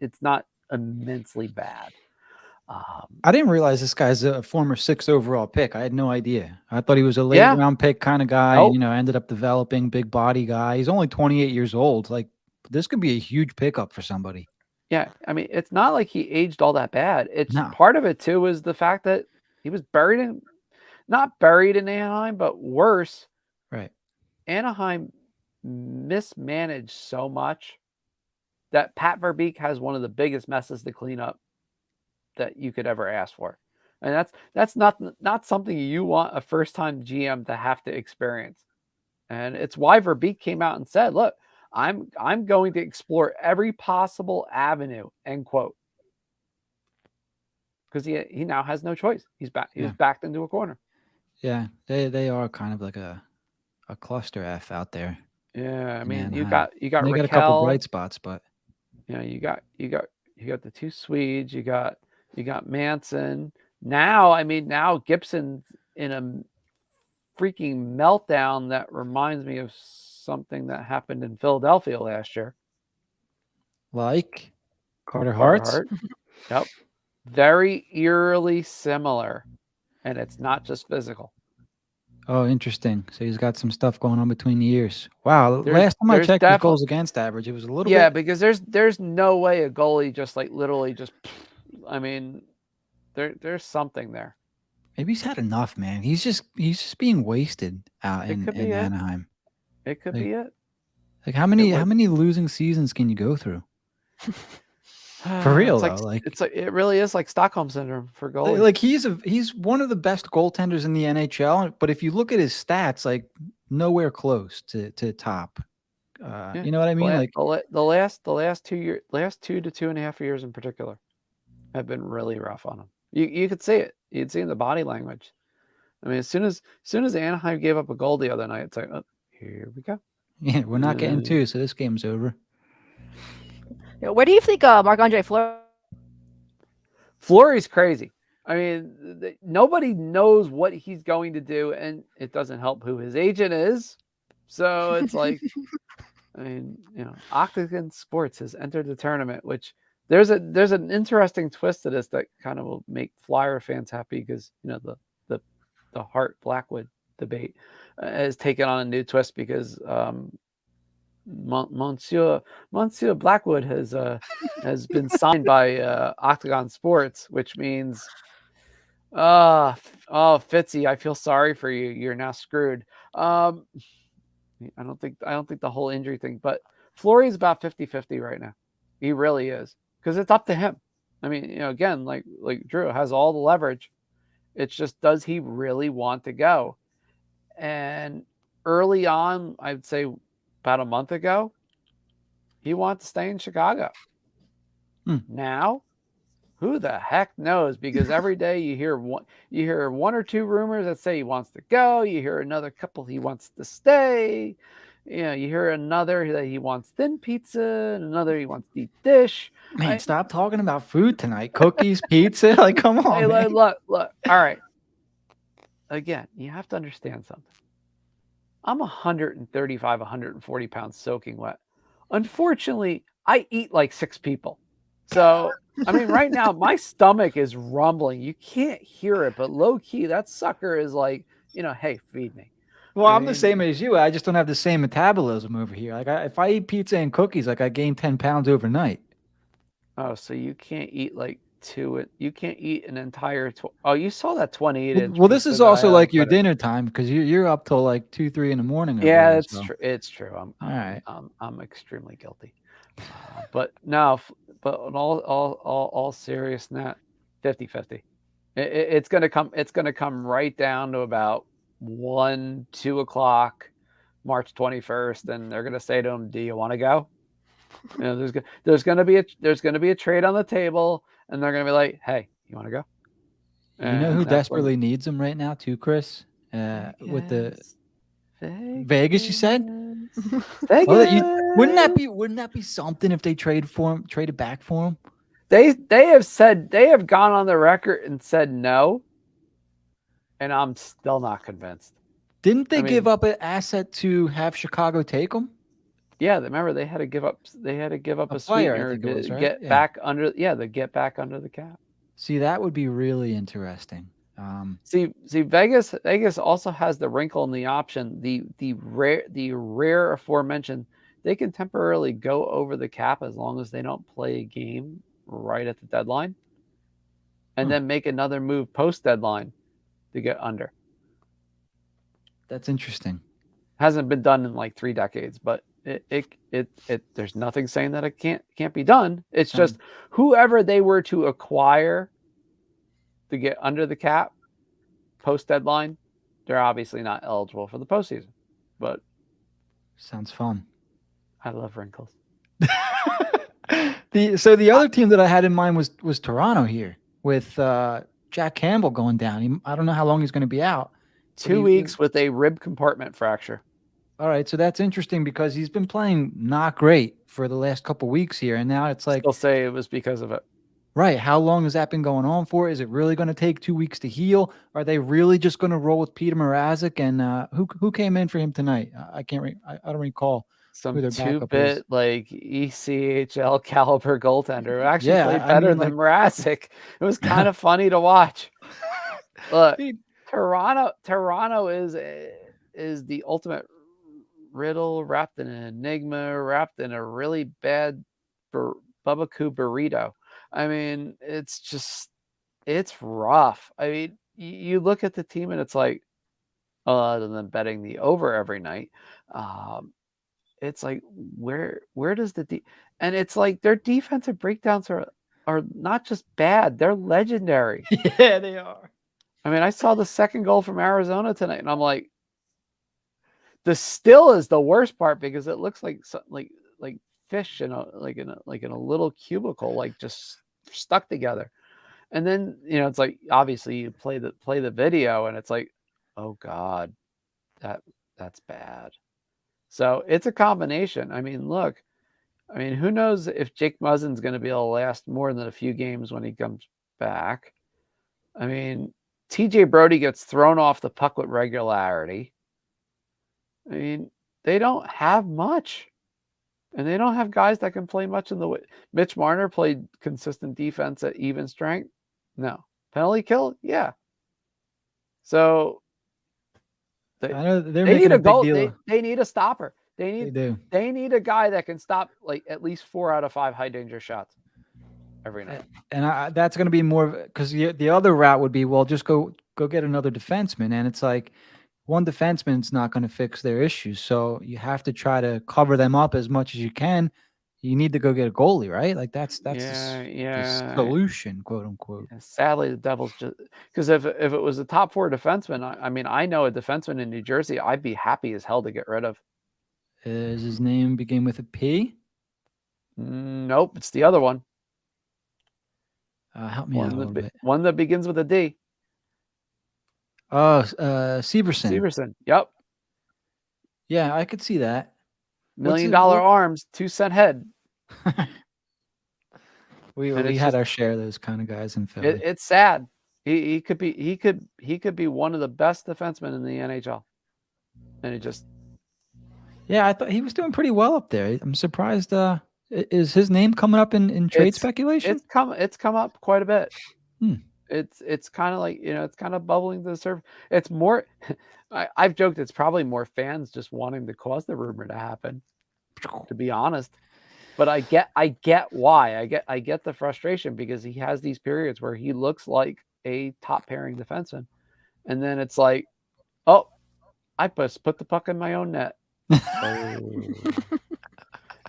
it's not immensely bad. I didn't realize this guy's a former 6th overall pick. I had no idea. I thought he was a late round pick kind of guy. Nope. And, ended up developing, big body guy. He's only 28 years old. Like, this could be a huge pickup for somebody. Yeah, I mean, it's not like he aged all that bad. Part of it too is the fact that he was not buried in Anaheim, but worse. Right. Anaheim mismanaged so much that Pat Verbeek has one of the biggest messes to clean up that you could ever ask for. And that's not something you want a first-time GM to have to experience. And it's why Verbeek came out and said, look, I'm going to explore every possible avenue, end quote. Because he now has no choice. He's backed into a corner. Yeah, they are kind of like a cluster F out there. Yeah, I mean, Man, you got they Raquel, got a couple bright spots, but you got the two Swedes, you got Manson. Now Gibson's in a freaking meltdown that reminds me of something that happened in Philadelphia last year. Like Carter Hart. Yep. Very eerily similar. And it's not just physical. Oh, interesting. So he's got some stuff going on between the years. Wow. Last time I checked his goals against average, it was a little bit. Yeah, because there's no way a goalie just like literally just, I mean, there's something there. Maybe he's had enough, man. He's just being wasted out in Anaheim. It could be it. Like how many losing seasons can you go through? For real, it really is like Stockholm syndrome for goalies. Like he's one of the best goaltenders in the NHL, but if you look at his stats, like nowhere close to top. You know what I mean? The last 2 to 2.5 years in particular have been really rough on him. You could see it. You'd see in the body language. I mean, as soon as Anaheim gave up a goal the other night, it's like, oh, here we go. Yeah, we're not getting two, so this game's over. Where do you think Marc-Andre Fleury? Fleury's crazy. I mean, nobody knows what he's going to do, and it doesn't help who his agent is. So it's like, I mean, Octagon Sports has entered the tournament, which there's an interesting twist to this that kind of will make Flyer fans happy because the Hart Blackwood debate has taken on a new twist because Monsieur Blackwood has been signed by Octagon Sports, which means Fitzy, I feel sorry for you. You're now screwed. I don't think the whole injury thing, but Fleury's about 50-50 right now. He really is, because it's up to him. I mean, again, like Drew has all the leverage. It's just, does he really want to go? And early on, I'd say about a month ago, he wanted to stay in Chicago. Now, who the heck knows? Because every day you hear one or two rumors that say he wants to go. You hear another couple he wants to stay. You hear another that he wants thin pizza, and another he wants deep dish. Man, stop talking about food tonight. Cookies, pizza. Like, come on. Hey, man. look. All right. Again, you have to understand something. I'm 135, 140 pounds soaking wet. Unfortunately, I eat like 6 people. So, I mean, right now, my stomach is rumbling. You can't hear it, but low key, that sucker is like, hey, feed me. Well, I'm the same as you. I just don't have the same metabolism over here. Like, if I eat pizza and cookies, like I gain 10 pounds overnight. Oh, so you can't eat like you can't eat an entire. You saw that 28-inch. Well, this is also like your dinner time because you're up till like 2, 3 in the morning. Yeah, it's true. It's true. All right. I'm extremely guilty. But no, but on all seriousness, 50-50. It's gonna come right down to about 1, 2 o'clock, March 21st, and they're gonna say to him, "Do you want to go?" There's gonna be a trade on the table, and they're gonna be like, "Hey, you want to go?" You know who desperately needs him right now, too, Chris? With the Vegas, you said. Vegas. Well, wouldn't that be something if they traded back for him? They have gone on the record and said no, and I'm still not convinced. Didn't they give up an asset to have Chicago take him? Yeah, remember they had to give up a sweetener to get back under the cap. See, that would be really interesting. See, Vegas also has the wrinkle in the option, the rare aforementioned, they can temporarily go over the cap as long as they don't play a game right at the deadline, and then make another move post deadline to get under. That's interesting. Hasn't been done in like 3 decades, but it there's nothing saying that it can't be done. It's just whoever they were to acquire to get under the cap post deadline, they're obviously not eligible for the postseason. But sounds fun. I love wrinkles. So the other team that I had in mind was Toronto here with Jack Campbell going down. I don't know how long he's going to be out. 2 weeks with a rib compartment fracture. All right, so that's interesting because he's been playing not great for the last couple weeks here, and now it's like they'll say it was because of it. Right. How long has that been going on for? Is it really going to take 2 weeks to heal? Are they really just going to roll with Peter Mrazek? And who came in for him tonight? I don't recall. Some 2-bit like ECHL caliber goaltender who actually played better than Mrazek. It was kind of funny to watch. Look, Toronto is the ultimate riddle wrapped in an enigma, wrapped in a really bad barbecue burrito. I mean, it's rough. I mean, you look at the team and it's like, other than betting the over every night, it's like, where does and it's like their defensive breakdowns are not just bad, they're legendary. Yeah, they are. I mean, I saw the second goal from Arizona tonight, and I'm like, the still is the worst part because it looks like fish in a little cubicle, like just stuck together. And then it's like obviously you play the video, and it's like, oh God, that's bad. So it's a combination. I mean, look, who knows if Jake Muzzin's going to be able to last more than a few games when he comes back. I mean, TJ Brody gets thrown off the puck with regularity. I mean, they don't have much. And they don't have guys that can play much in the way. Mitch Marner played consistent defense at even strength. No. Penalty kill? Yeah. So I know they're they making need a a big goal. deal. They need a stopper. They do. They need a guy that can stop like at least 4 out of 5 high danger shots every night. And that's going to be more because the other route would be, well, just go get another defenseman, and it's like one defenseman's not going to fix their issues, so you have to try to cover them up as much as you can. You need to go get a goalie, right? Like that's the solution, quote unquote. And sadly, the Devils just because if it was a top 4 defenseman, I mean, I know a defenseman in New Jersey, I'd be happy as hell to get rid of. Does his name begin with a P? Nope, it's the other one. Help me out a little bit. One that begins with a D. Oh, Severson. Severson. Yep. Yeah, I could see that. $1 million arms, 2-cent head. we had our share of those kind of guys in Philly. It's sad. He could be one of the best defensemen in the NHL, and it just. Yeah, I thought he was doing pretty well up there. I'm surprised. Is his name coming up in trade speculation? It's come up quite a bit. It's kind of like, it's kind of bubbling to the surface. It's more. I've joked it's probably more fans just wanting to cause the rumor to happen, to be honest. But I get why. I get the frustration because he has these periods where he looks like a top pairing defenseman, and then it's like, oh, I put the puck in my own net.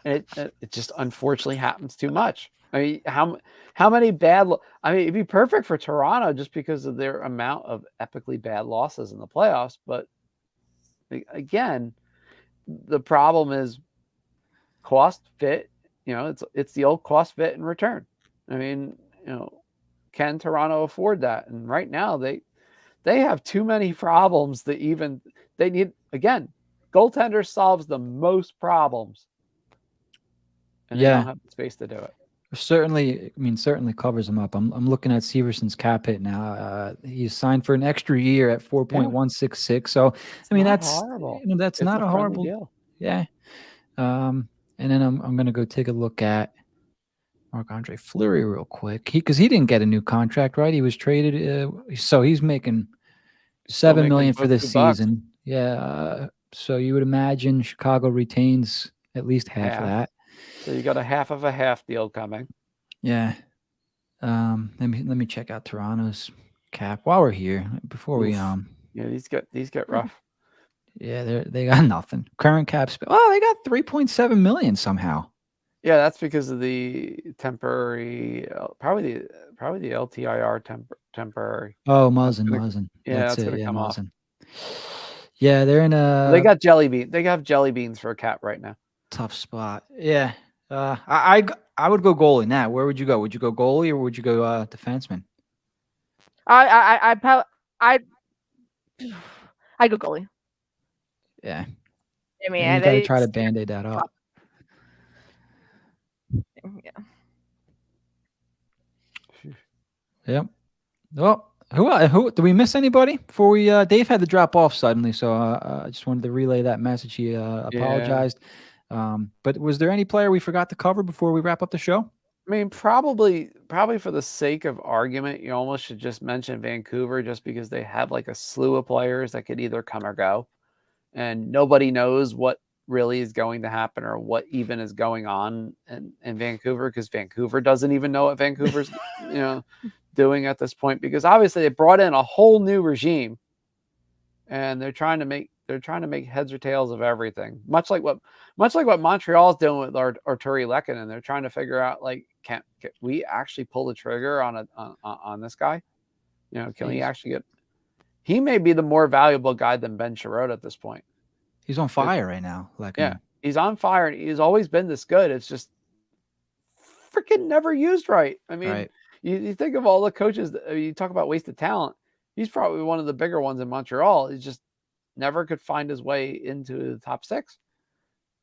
It just unfortunately happens too much. I mean, how many bad? I mean, it'd be perfect for Toronto just because of their amount of epically bad losses in the playoffs. But again, the problem is cost fit. It's the old cost fit and return. I mean, can Toronto afford that? And right now they have too many problems that even they need. Again, goaltender solves the most problems, and they don't have the space to do it. Certainly covers him up. I'm looking at Severson's cap hit now. He's signed for an extra year at 4.166. So that's horrible. That's not a horrible deal. Yeah. And then I'm gonna go take a look at Marc-Andre Fleury real quick. Because he didn't get a new contract, right? He was traded, so he's making $7 million for this season. Yeah. So you would imagine Chicago retains at least half of that. So you got a half of a half deal coming. Yeah. Let me check out Toronto's cap while we're here before we Yeah, these get rough. Yeah, they got nothing. Current cap space. Oh, they got 3.7 million somehow. Yeah, that's because of the temporary, probably the LTIR temporary. Oh, Muzzin. Yeah, that's gonna come off. Yeah, they're in a. They got jelly bean. They have jelly beans for a cap right now. Tough spot. Yeah. I would go goalie now. Where would you go? Would you go goalie or would you go defenseman? I go goalie. Yeah. I mean, you gotta try to band-aid that up. Yeah. Yep. Well, who do we miss anybody before we? Dave had to drop off suddenly, so I just wanted to relay that message. He apologized. But was there any player we forgot to cover before we wrap up the show? I mean, probably for the sake of argument, you almost should just mention Vancouver, just because they have like a slew of players that could either come or go, and nobody knows what really is going to happen or what even is going on in Vancouver, because Vancouver doesn't even know what Vancouver's doing at this point, because obviously they brought in a whole new regime and they're trying to make heads or tails of everything, much like what Montreal's doing with Arturi Lehkonen. They're trying to figure out, like, can we actually pull the trigger on this guy? Can we actually get? He may be the more valuable guy than Ben Sherrod at this point. He's on fire right now. He's on fire, and he's always been this good. It's just freaking never used right. I mean, right. You think of all the coaches, you talk about wasted talent. He's probably one of the bigger ones in Montreal. He just never could find his way into the top 6.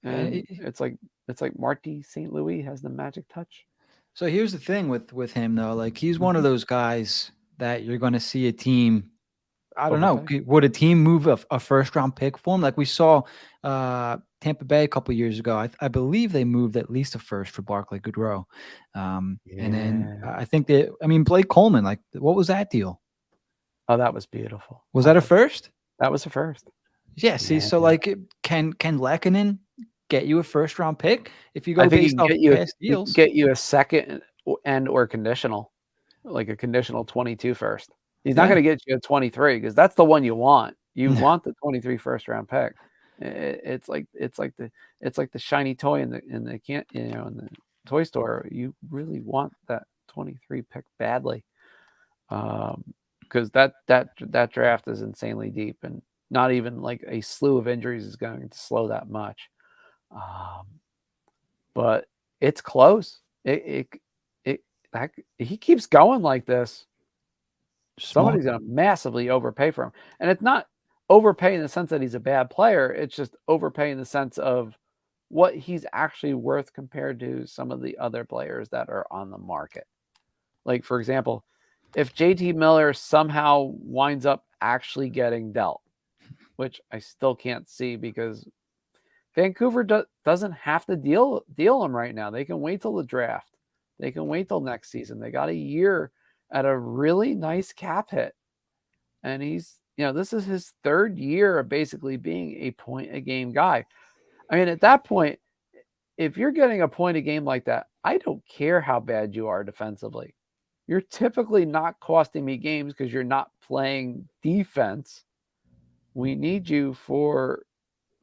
And it's like Marty St. Louis has the magic touch. So here's the thing with him though, like he's one of those guys that you're going to see a team. I don't Overpay. know. Would a team move a first-round pick for him? Like we saw Tampa Bay a couple years ago. I believe they moved at least a first for Barclay Goodrow. And then I think that, I mean, Blake Coleman, like what was that deal? Oh, that was beautiful. Was that a first? That was a first. Yeah. See, so like, can Lehkonen get you a first-round pick if you go I think based off past he deals? can get you a second and or conditional, like a conditional 22 first. He's not going to get you a 23 because that's the one you want. You want the 23 first-round pick. It's like the shiny toy in the toy store. You really want that 23 pick badly, because that draft is insanely deep, and not even like a slew of injuries is going to slow that much. But it's close. He keeps going like this. Somebody's going to massively overpay for him. And it's not overpay in the sense that he's a bad player. It's just overpay in the sense of what he's actually worth compared to some of the other players that are on the market. Like, for example, if JT Miller somehow winds up actually getting dealt, which I still can't see because Vancouver doesn't have to deal him right now. They can wait till the draft. They can wait till next season. They got a year at a really nice cap hit. And he's, this is his third year of basically being a point a game guy. I mean, at that point, if you're getting a point a game like that, I don't care how bad you are defensively. You're typically not costing me games because you're not playing defense. We need you for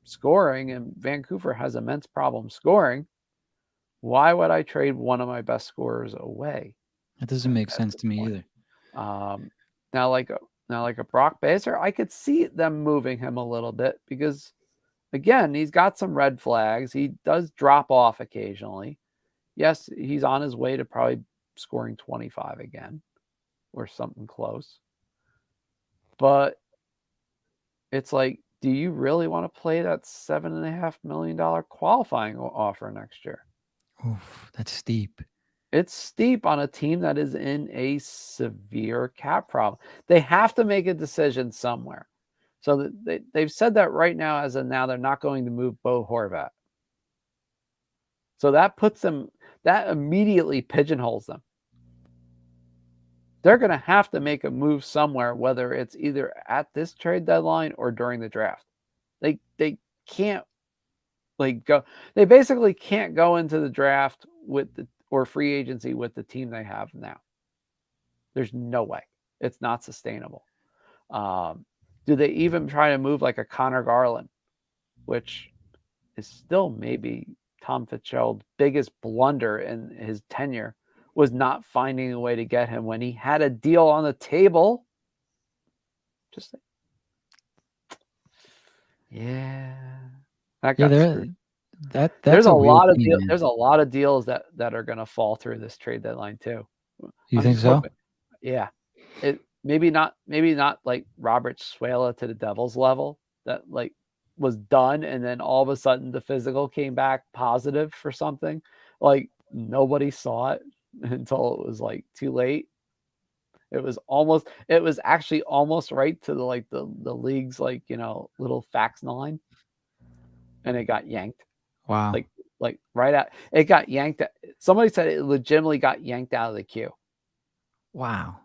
scoring, and Vancouver has immense problems scoring. Why would I trade one of my best scorers away? That doesn't make sense to me either. Now, like a Brock Besser, I could see them moving him a little bit because, again, he's got some red flags. He does drop off occasionally. Yes, he's on his way to probably scoring 25 again or something close. But it's like, do you really want to play that $7.5 million qualifying offer next year? Oof, that's steep. It's steep on a team that is in a severe cap problem. They have to make a decision somewhere. So they've said that right now, as of now, they're not going to move Bo Horvat. So that immediately pigeonholes them. They're going to have to make a move somewhere, whether it's either at this trade deadline or during the draft. They can't go. They basically can't go into the draft or free agency with the team they have now. There's no way. It's not sustainable. Do they even try to move like a Connor Garland, which is still maybe Tom Fitzgerald's biggest blunder in his tenure, was not finding a way to get him when he had a deal on the table? Just that got screwed. There's a lot of deals. There's a lot of deals that are going to fall through this trade deadline too. You think so? Yeah. It maybe not like Robert Suela to the Devils level that like was done, and then all of a sudden the physical came back positive for something. Like nobody saw it until it was like too late. It was actually almost right to the league's little fax line, and it got yanked. Wow. Like right out, it got yanked. Somebody said it legitimately got yanked out of the queue. Wow.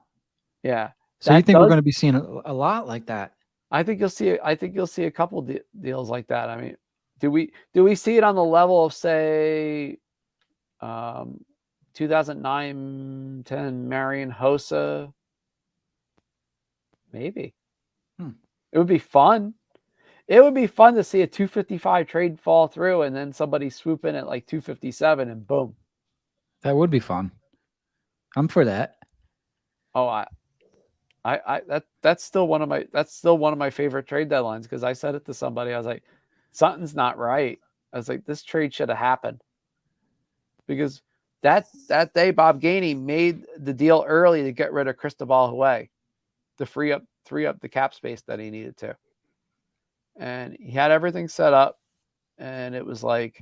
Yeah. So you think we're going to be seeing a lot like that? I think you'll see a couple deals like that. I mean, do we see it on the level of, say, 2009-10 Marian Hossa? Maybe. It would be fun. It would be fun to see a 255 trade fall through and then somebody swoop in at like 257 and boom. That would be fun. I'm for that. Oh, that's still one of my favorite trade deadlines, because I said it to somebody. I was like, something's not right. I was like, this trade should have happened, because that day Bob Gainey made the deal early to get rid of Cristobal Huet to free up the cap space that he needed to. And he had everything set up, and it was like,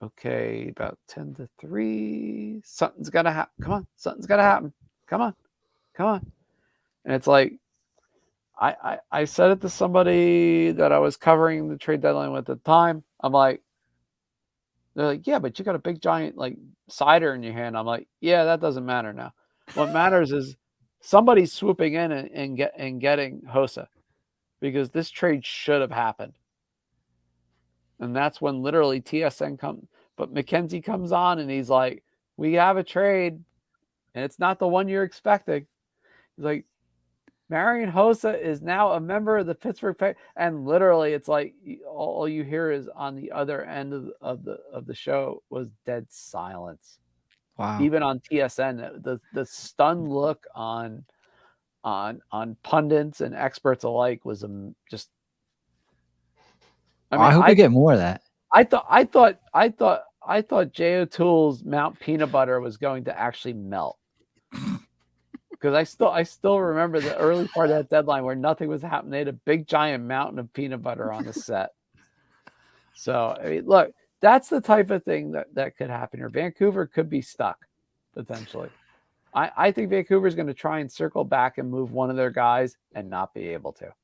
okay, about 10-3, something's got to happen. Come on, something's got to happen. Come on. Come on. And it's like, I said it to somebody that I was covering the trade deadline with at the time. I'm like, they're like, yeah, but you got a big giant like cider in your hand. I'm like, yeah, that doesn't matter now. What matters is somebody swooping in and getting Hosa, because this trade should have happened. And that's when literally TSN comes, but McKenzie comes on and he's like, we have a trade and it's not the one you're expecting. He's like, Marian Hossa is now a member of the Pittsburgh Penguins, and literally, it's like all you hear is on the other end of the show was dead silence. Wow. Even on TSN, the stunned look on pundits and experts alike was just. I hope we get more of that. I thought J. O'Toole's Mount Peanut Butter was going to actually melt. Because I still remember the early part of that deadline where nothing was happening. They had a big giant mountain of peanut butter on the set. So I mean, look, that's the type of thing that could happen here. Vancouver could be stuck potentially. I think Vancouver is going to try and circle back and move one of their guys and not be able to.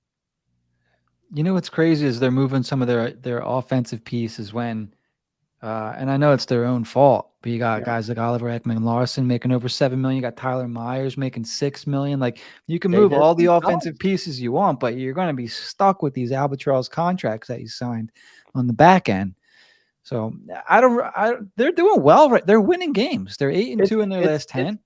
You know what's crazy is they're moving some of their offensive pieces when, and I know it's their own fault, but you got guys like Oliver Ekman-Larsson making over $7 million. You got Tyler Myers making $6 million. Like you can move all the offensive pieces you want, but you're going to be stuck with these albatross contracts that you signed on the back end. So they're doing well. Right? They're winning games. They're 8-2 in their last 10.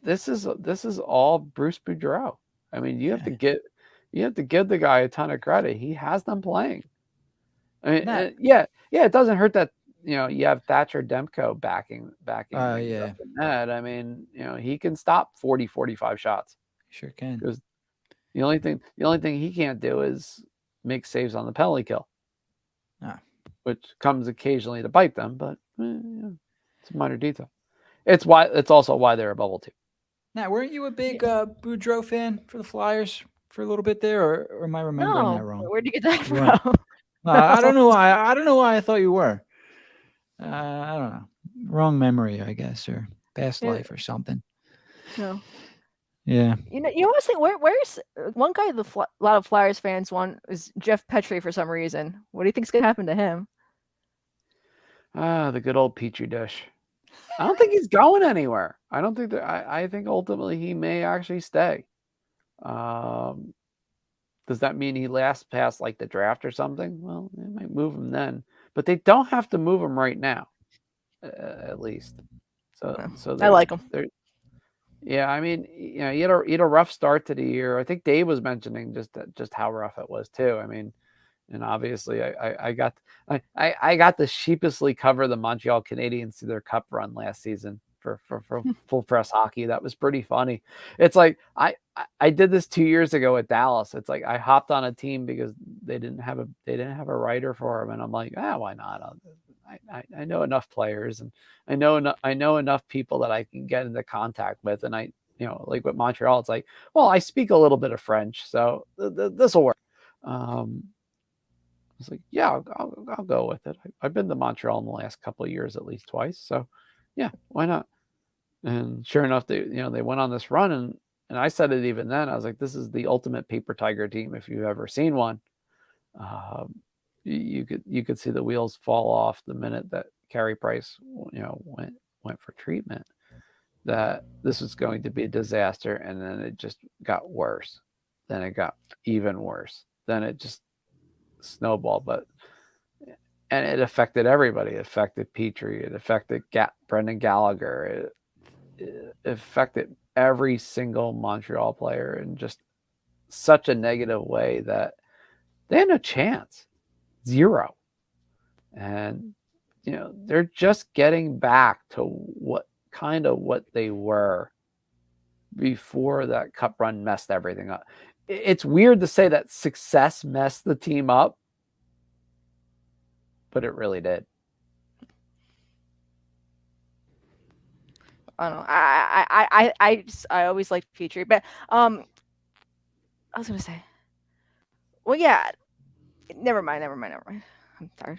This is all Bruce Boudreau. I mean, you have to give the guy a ton of credit. He has them playing. I mean, it doesn't hurt that you have Thatcher Demko backing. Net. I mean, he can stop 40, 45 shots. Sure can. Because the only thing he can't do is make saves on the penalty kill. Which comes occasionally to bite them, but it's a minor detail. It's also why they're a bubble team. Now, weren't you a big Boudreau fan for the Flyers for a little bit there, or am I remembering that wrong? Where'd you get that from? I don't know why. I don't know why I thought you were. I don't know. Wrong memory, I guess, or past life or something. No. Yeah. You always think where's one guy a lot of Flyers fans want is Jeff Petrie for some reason. What do you think's gonna happen to him? The good old Petri dish. I don't think he's going anywhere. I don't think that. I think ultimately he may actually stay. Does that mean he lasts past like the draft or something? Well, they might move him then, but they don't have to move him right now, at least. So I like him. Yeah, I mean, he had a rough start to the year. I think Dave was mentioning just how rough it was too. I mean, and obviously I got to sheepishly cover the Montreal Canadiens through their cup run last season for full press hockey. That was pretty funny. It's like I did this 2 years ago at Dallas. It's like I hopped on a team because they didn't have a writer for them, and I'm like, why not? I know enough players, and I know enough people that I can get into contact with, and like with Montreal, it's like, well, I speak a little bit of French, so this will work. I was like, yeah, I'll go with it. I've been to Montreal in the last couple of years, at least twice. So yeah, why not? And sure enough, they went on this run, and I said it even then. I was like, this is the ultimate paper tiger team if you've ever seen one. You could see the wheels fall off the minute that Carey Price, went for treatment. That this was going to be a disaster, and then it just got worse. Then it got even worse. Then it just snowballed, and it affected everybody. It affected Petrie. It affected Brendan Gallagher. It affected every single Montreal player in just such a negative way that they had no chance. Zero. And they're just getting back to what they were before that cup run messed everything up. It's weird to say that success messed the team up, but it really did. I don't know. I always liked Petrie, but I was gonna say, well, yeah. Never mind. I'm tired.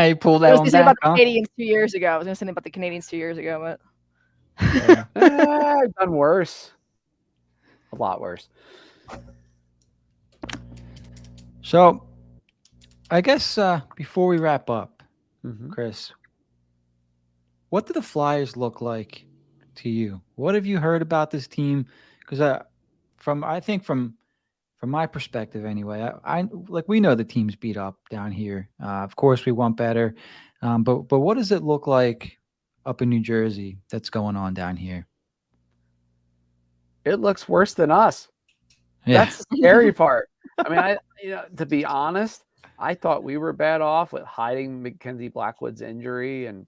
He pulled that one back. I was gonna say about the Canadiens 2 years ago. but I've done worse. a lot worse. So, I guess before we wrap up, Chris, what do the Flyers look like to you? What have you heard about this team? Because I think from my perspective anyway, I like we know the team's beat up down here. Of course, we want better, but what does it look like up in New Jersey that's going on down here? It looks worse than us. Yeah. That's the scary part. I mean, to be honest, I thought we were bad off with hiding Mackenzie Blackwood's injury and,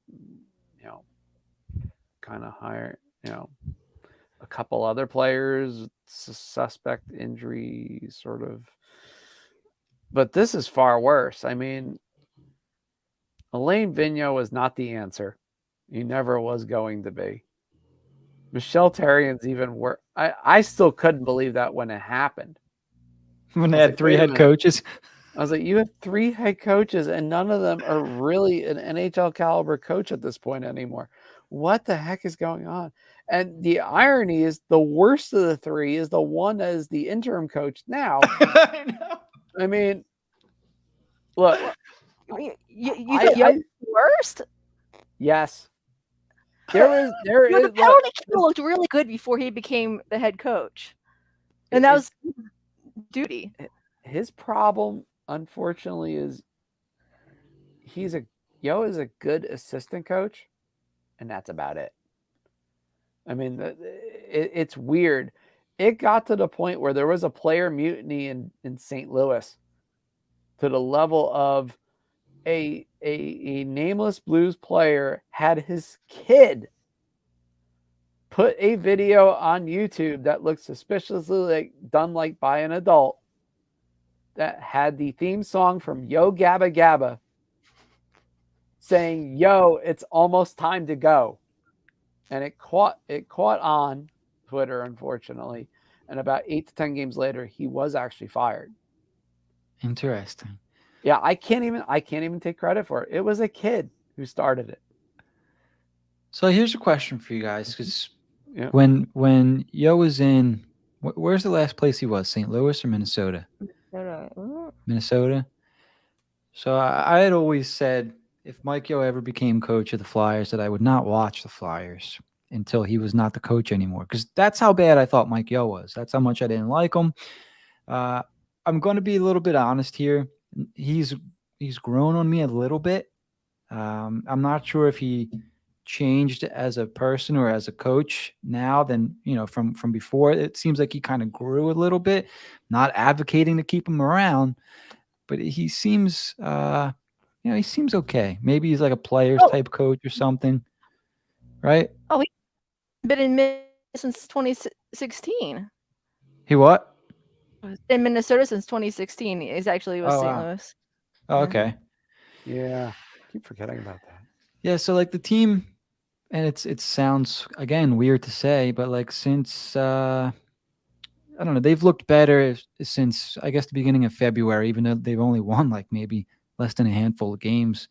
kind of hire, a couple other players, suspect injury sort of. But this is far worse. I mean, Alain Vigneault was not the answer. He never was going to be. Michel Therrien's even worse. I still couldn't believe that when it happened. When they had three head coaches. I was like, you have 3 head coaches, and none of them are really an NHL caliber coach at this point anymore. What the heck is going on? And the irony is the worst of the 3 is the one that is the interim coach now. I know. I mean, look. You think you're worst? Yes. The penalty kill looked really good before he became the head coach. And that was duty. His problem, unfortunately, is Yo is a good assistant coach, and that's about it. I mean, it's weird. It got to the point where there was a player mutiny in St. Louis to the level of a nameless Blues player had his kid put a video on YouTube that looked suspiciously done by an adult that had the theme song from Yo Gabba Gabba saying, "Yo, it's almost time to go." And it caught on Twitter, unfortunately. And about 8 to 10 games later, he was actually fired. Interesting. Yeah, I can't even take credit for it. It was a kid who started it. So here's a question for you guys, because when Yo was in, where's the last place he was? St. Louis or Minnesota? Minnesota. So I had always said if Mike Yo ever became coach of the Flyers, that I would not watch the Flyers until he was not the coach anymore, because that's how bad I thought Mike Yo was. That's how much I didn't like him. I'm going to be a little bit honest here. He's grown on me a little bit. I'm not sure if he changed as a person or as a coach now than from before. It seems like he kind of grew a little bit. Not advocating to keep him around, but he seems he seems okay. Maybe he's like a players type coach or something, right? Oh, he's been in Minnesota since 2016. He what? In Minnesota since 2016. He's actually with St. Louis. Oh, okay. Yeah, I keep forgetting about that. Yeah, so like the team, and it sounds again weird to say, but like since I don't know, they've looked better since I guess the beginning of February, even though they've only won like maybe less than a handful of games.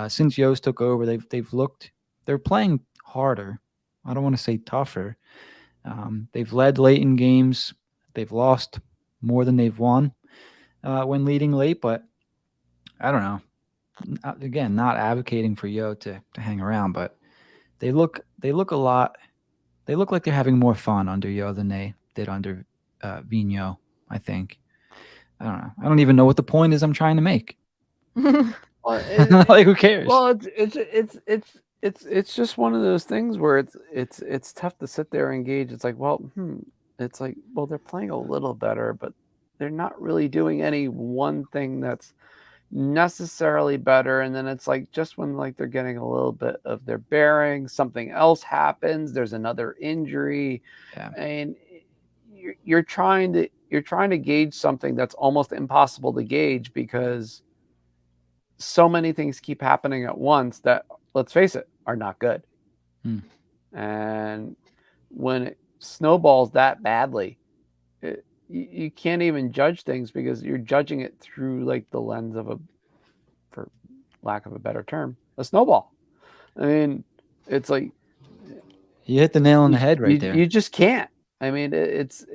Since Yost took over, they're playing harder. I don't want to say tougher. They've led late in games. They've lost more than they've won when leading late, but I don't know. Again, not advocating for Yo to hang around, but they look a lot. They look like they're having more fun under Yo than they did under Vigneault, I think. I don't know. I don't even know what the point is I'm trying to make. Like, who cares? Well, it's just one of those things where it's tough to sit there and engage. It's like, well, it's like, well, they're playing a little better, but they're not really doing any one thing that's necessarily better. And then it's like, just when like they're getting a little bit of their bearings, something else happens. There's another injury, and you're trying to gauge something that's almost impossible to gauge because so many things keep happening at once that, let's face it, are not good. And when it snowballs that badly, you can't even judge things because you're judging it through like the lens of for lack of a better term, a snowball. I mean, it's like you hit the nail on the head right there. You just can't. I mean, it's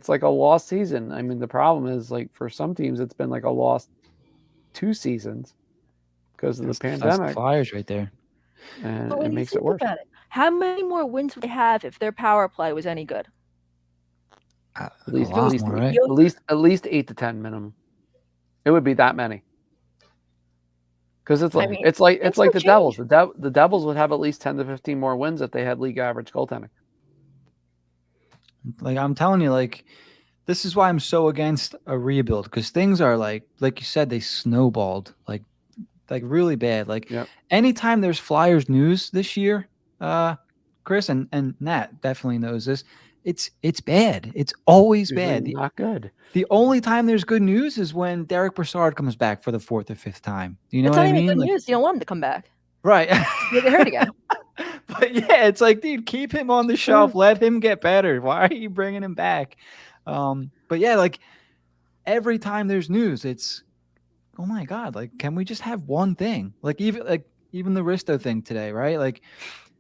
like a lost season. I mean, the problem is like for some teams, it's been like a lost 2 seasons because of the That's the pandemic, Flyers right there. and But it when you makes think it worse. about it, how many more wins would they have if their power play was any good? At A least, lot at least, more, right? at least 8 to 10 minimum. It would be that many. Because it's like I mean, it's like things the could Devils. change. The Devils would have at least 10 to 15 more wins if they had league average goaltending. Like I'm telling you, like this is why I'm so against a rebuild because things are like you said, they snowballed like really bad. Like Yep. anytime there's Flyers news this year, Chris and Nat definitely knows this. It's bad. It's always Usually bad. not good. The only time there's good news is when Derek Brassard comes back for the 4th or 5th time. You know It's what not I even mean? good Like, news. You don't want him to come back. right. You'll get hurt again. But yeah, it's like, dude, keep him on the shelf. Let him get better. Why are you bringing him back? But yeah, like every time there's news, it's, oh my God, like, can we just have one thing? Like even the Risto thing today, right? Like,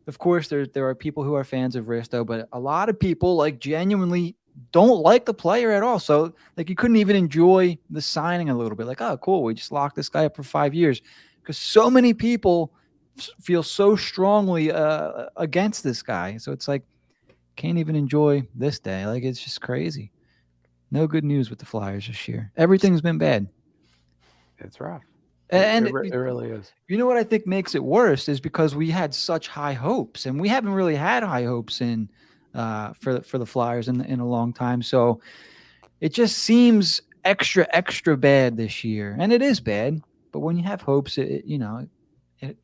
of course, there are people who are fans of Risto, but a lot of people like genuinely don't like the player at all. So like you couldn't even enjoy the signing a little bit. Like, oh, cool, we just locked this guy up for 5 years because so many people feel so strongly against this guy. So it's like can't even enjoy this day. Like it's just crazy. No good news with the Flyers this year. Everything's been bad. It's rough. And it really is. You know what I think makes it worse is because we had such high hopes, and we haven't really had high hopes in for the Flyers in a long time. So it just seems extra bad this year, and it is bad. But when you have hopes, it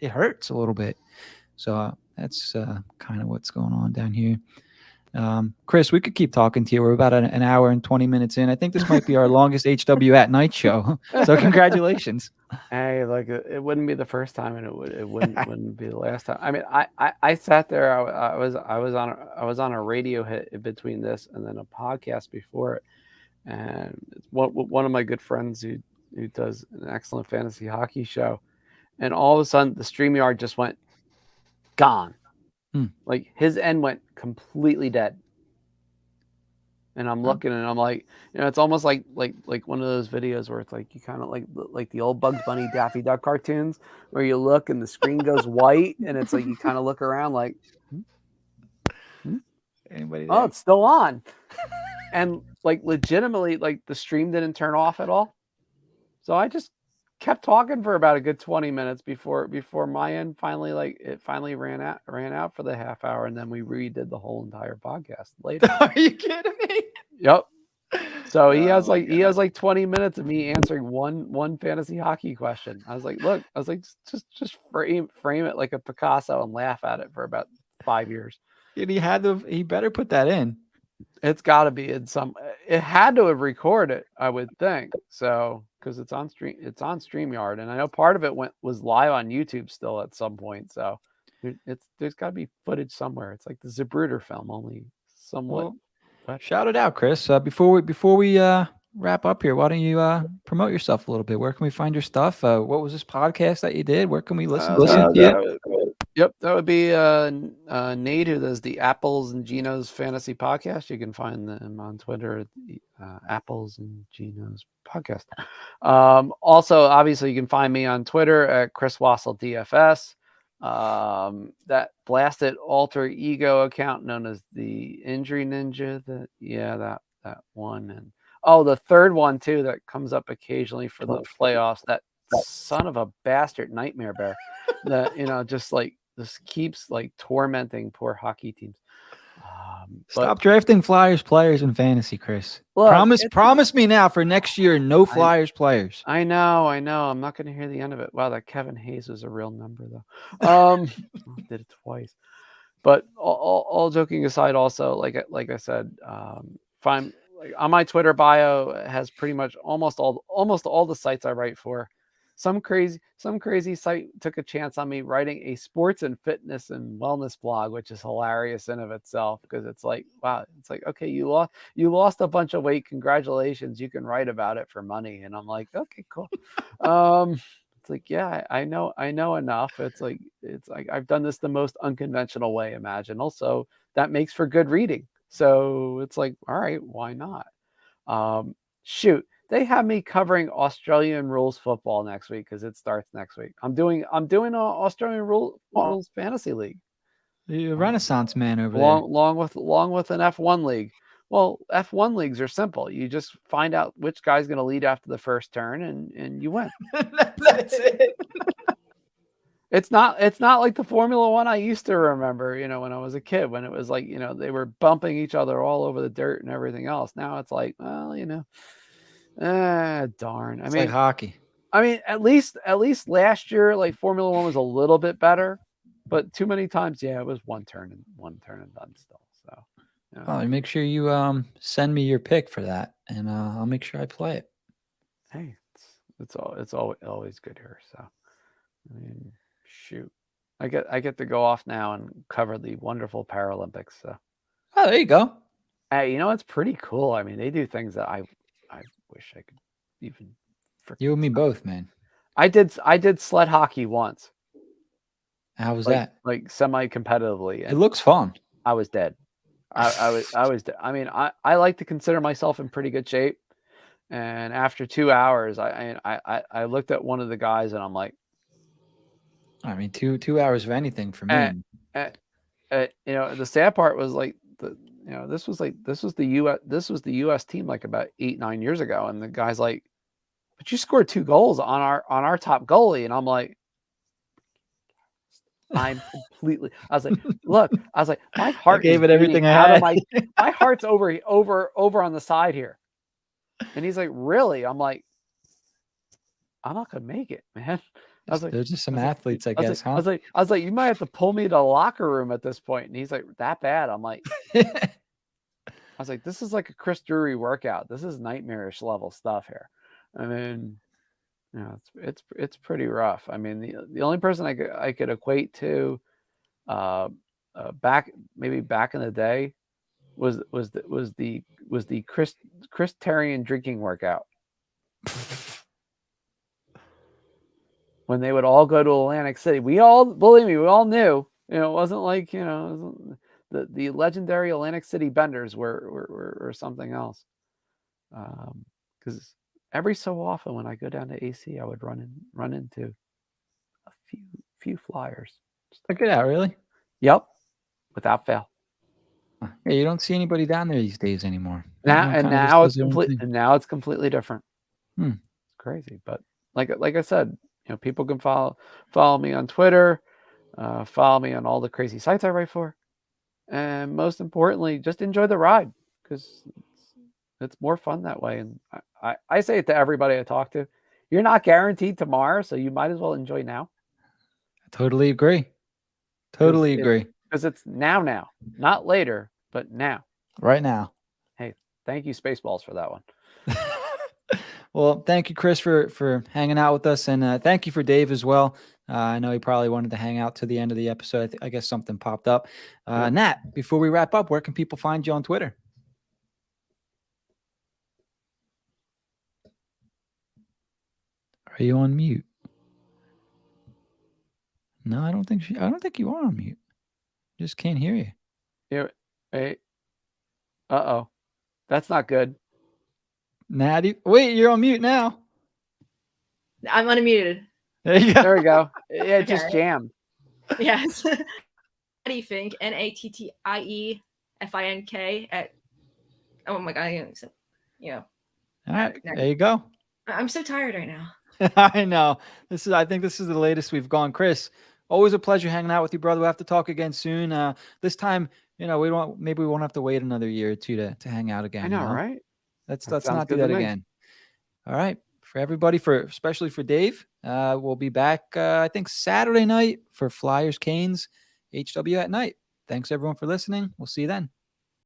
hurts a little bit. So that's kind of what's going on down here. Chris, we could keep talking to you. We're about an hour and 20 minutes in. I think this might be our longest HW at Night show. So congratulations. Hey, like it wouldn't be the first time, and it wouldn't be the last time. I mean, I sat there. I was on a radio hit in between this and then a podcast before it, and it's one of my good friends who does an excellent fantasy hockey show, and all of a sudden the StreamYard just went gone. Like his end went completely dead. And I'm looking and I'm like, it's almost like one of those videos where it's like you kind of like the old Bugs Bunny Daffy Duck cartoons where you look and the screen goes white and it's like you kind of look around like, Anybody oh, it's still on. And like legitimately, like the stream didn't turn off at all. So I just kept talking for about a good 20 minutes before my end finally ran out for the half hour, and then we redid the whole entire podcast later. Are you kidding me? Yep. So he has like 20 minutes of me answering one fantasy hockey question. I was like, look, just frame it like a Picasso and laugh at it for about 5 years. And he better put that in. It's got to be in some. It had to have recorded, I would think. So because it's on StreamYard, and I know part of it was live on YouTube still at some point. So there's got to be footage somewhere. It's like the Zapruder film, only somewhat. Well, shout it out, Chris. Before we wrap up here, why don't you promote yourself a little bit? Where can we find your stuff? What was this podcast that you did? Where can we listen to you? Yep, that would be Nate, who does the Apples and Geno's Fantasy Podcast. You can find them on Twitter at Apples and Geno's Podcast. Also, obviously, you can find me on Twitter at Chris Wassel DFS. That blasted alter ego account known as the Injury Ninja. That one, and the third one too that comes up occasionally for the playoffs. That son of a bastard Nightmare Bear that just keeps like tormenting poor hockey teams. Stop drafting Flyers players in fantasy, Chris. Look, promise me now for next year, no Flyers players. I know. I'm not going to hear the end of it. Wow, that Kevin Hayes was a real number though. Did it twice. But all joking aside, also like I said, on my Twitter bio has pretty much almost all the sites I write for. Some crazy site took a chance on me writing a sports and fitness and wellness blog, which is hilarious in of itself because it's like, wow, it's like, okay, you lost a bunch of weight. Congratulations. You can write about it for money. And I'm like, okay, cool. It's like, yeah, I know enough. It's like I've done this the most unconventional way imaginable. So that makes for good reading. So it's like, all right, why not? Shoot, they have me covering Australian rules football next week because it starts next week. I'm doing a Australian rules fantasy league. You're a Renaissance man over along with an F1 league. Well, F1 leagues are simple. You just find out which guy's going to lead after the first turn, and you win. That's it. It's not like the Formula One I used to remember, when I was a kid, when it was like, they were bumping each other all over the dirt and everything else. Now it's like, well, darn. It's like hockey. I mean, at least last year, like Formula One was a little bit better, but too many times, it was one turn and done still. So, Well, make sure you send me your pick for that, and I'll make sure I play it. Hey, it's always good here. So, I mean, shoot, I get to go off now and cover the wonderful Paralympics. So, oh, there you go. Hey, it's pretty cool. I mean, they do things that I wish I could even. You and me both, man. I did sled hockey once. How was that? Like semi-competitively. It looks fun. I was dead. I was dead. I mean, I like to consider myself in pretty good shape. And after 2 hours, I looked at one of the guys and I'm like, I mean, 2 hours of anything for me. The sad part was like this was the US team like about 8-9 years ago, and the guy's like, but you scored 2 goals on our top goalie, and I'm like, I was like, look, my heart gave it everything I had. My heart's over on the side here, and he's like, really? I'm like, I'm not gonna make it, man. I was like, there's just some athletes, I guess, huh? I was like, you might have to pull me to the locker room at this point. And he's like, that bad? I'm like, I was like, this is like a Chris Drury workout. This is nightmarish level stuff here. I mean, it's pretty rough. I mean, the only person I could equate to, back in the day, was the Chris Tarian drinking workout. When they would all go to Atlantic City, believe me, we all knew. It wasn't like the legendary Atlantic City benders were something else. Because every so often when I go down to AC, I would run into a few flyers. Check it out, really? Yep, without fail. Yeah, you don't see anybody down there these days anymore. Now it's completely different. It's crazy, but like I said, people can follow me on Twitter, follow me on all the crazy sites I write for, and most importantly, just enjoy the ride, because it's more fun that way. And I say it to everybody I talk to: you're not guaranteed tomorrow, so you might as well enjoy now. I totally agree. Totally agree. Because it's now, not later, but now. Right now. Hey, thank you, Spaceballs, for that one. Well, thank you, Chris, for hanging out with us, and thank you for Dave as well. I know he probably wanted to hang out to the end of the episode. I guess something popped up. Nat, before we wrap up, where can people find you on Twitter? Are you on mute? No, I don't think you are on mute. Just can't hear you. Yeah. Hey. Uh-oh. That's not good. Natty, wait, you're on mute now. I'm unmuted. There you go. There we go. Yeah, it just jammed. Yes. Natty Fink, NATTIEFINK at. Oh my god! All right, there you go. I'm so tired right now. I know. I think this is the latest we've gone. Chris, always a pleasure hanging out with you, brother. We'll have to talk again soon. This time, maybe we won't have to wait another year or two to hang out again. I know, right? Let's not do that again. All right. For everybody, especially for Dave, we'll be back, I think, Saturday night for Flyers Canes HW at night. Thanks, everyone, for listening. We'll see you then.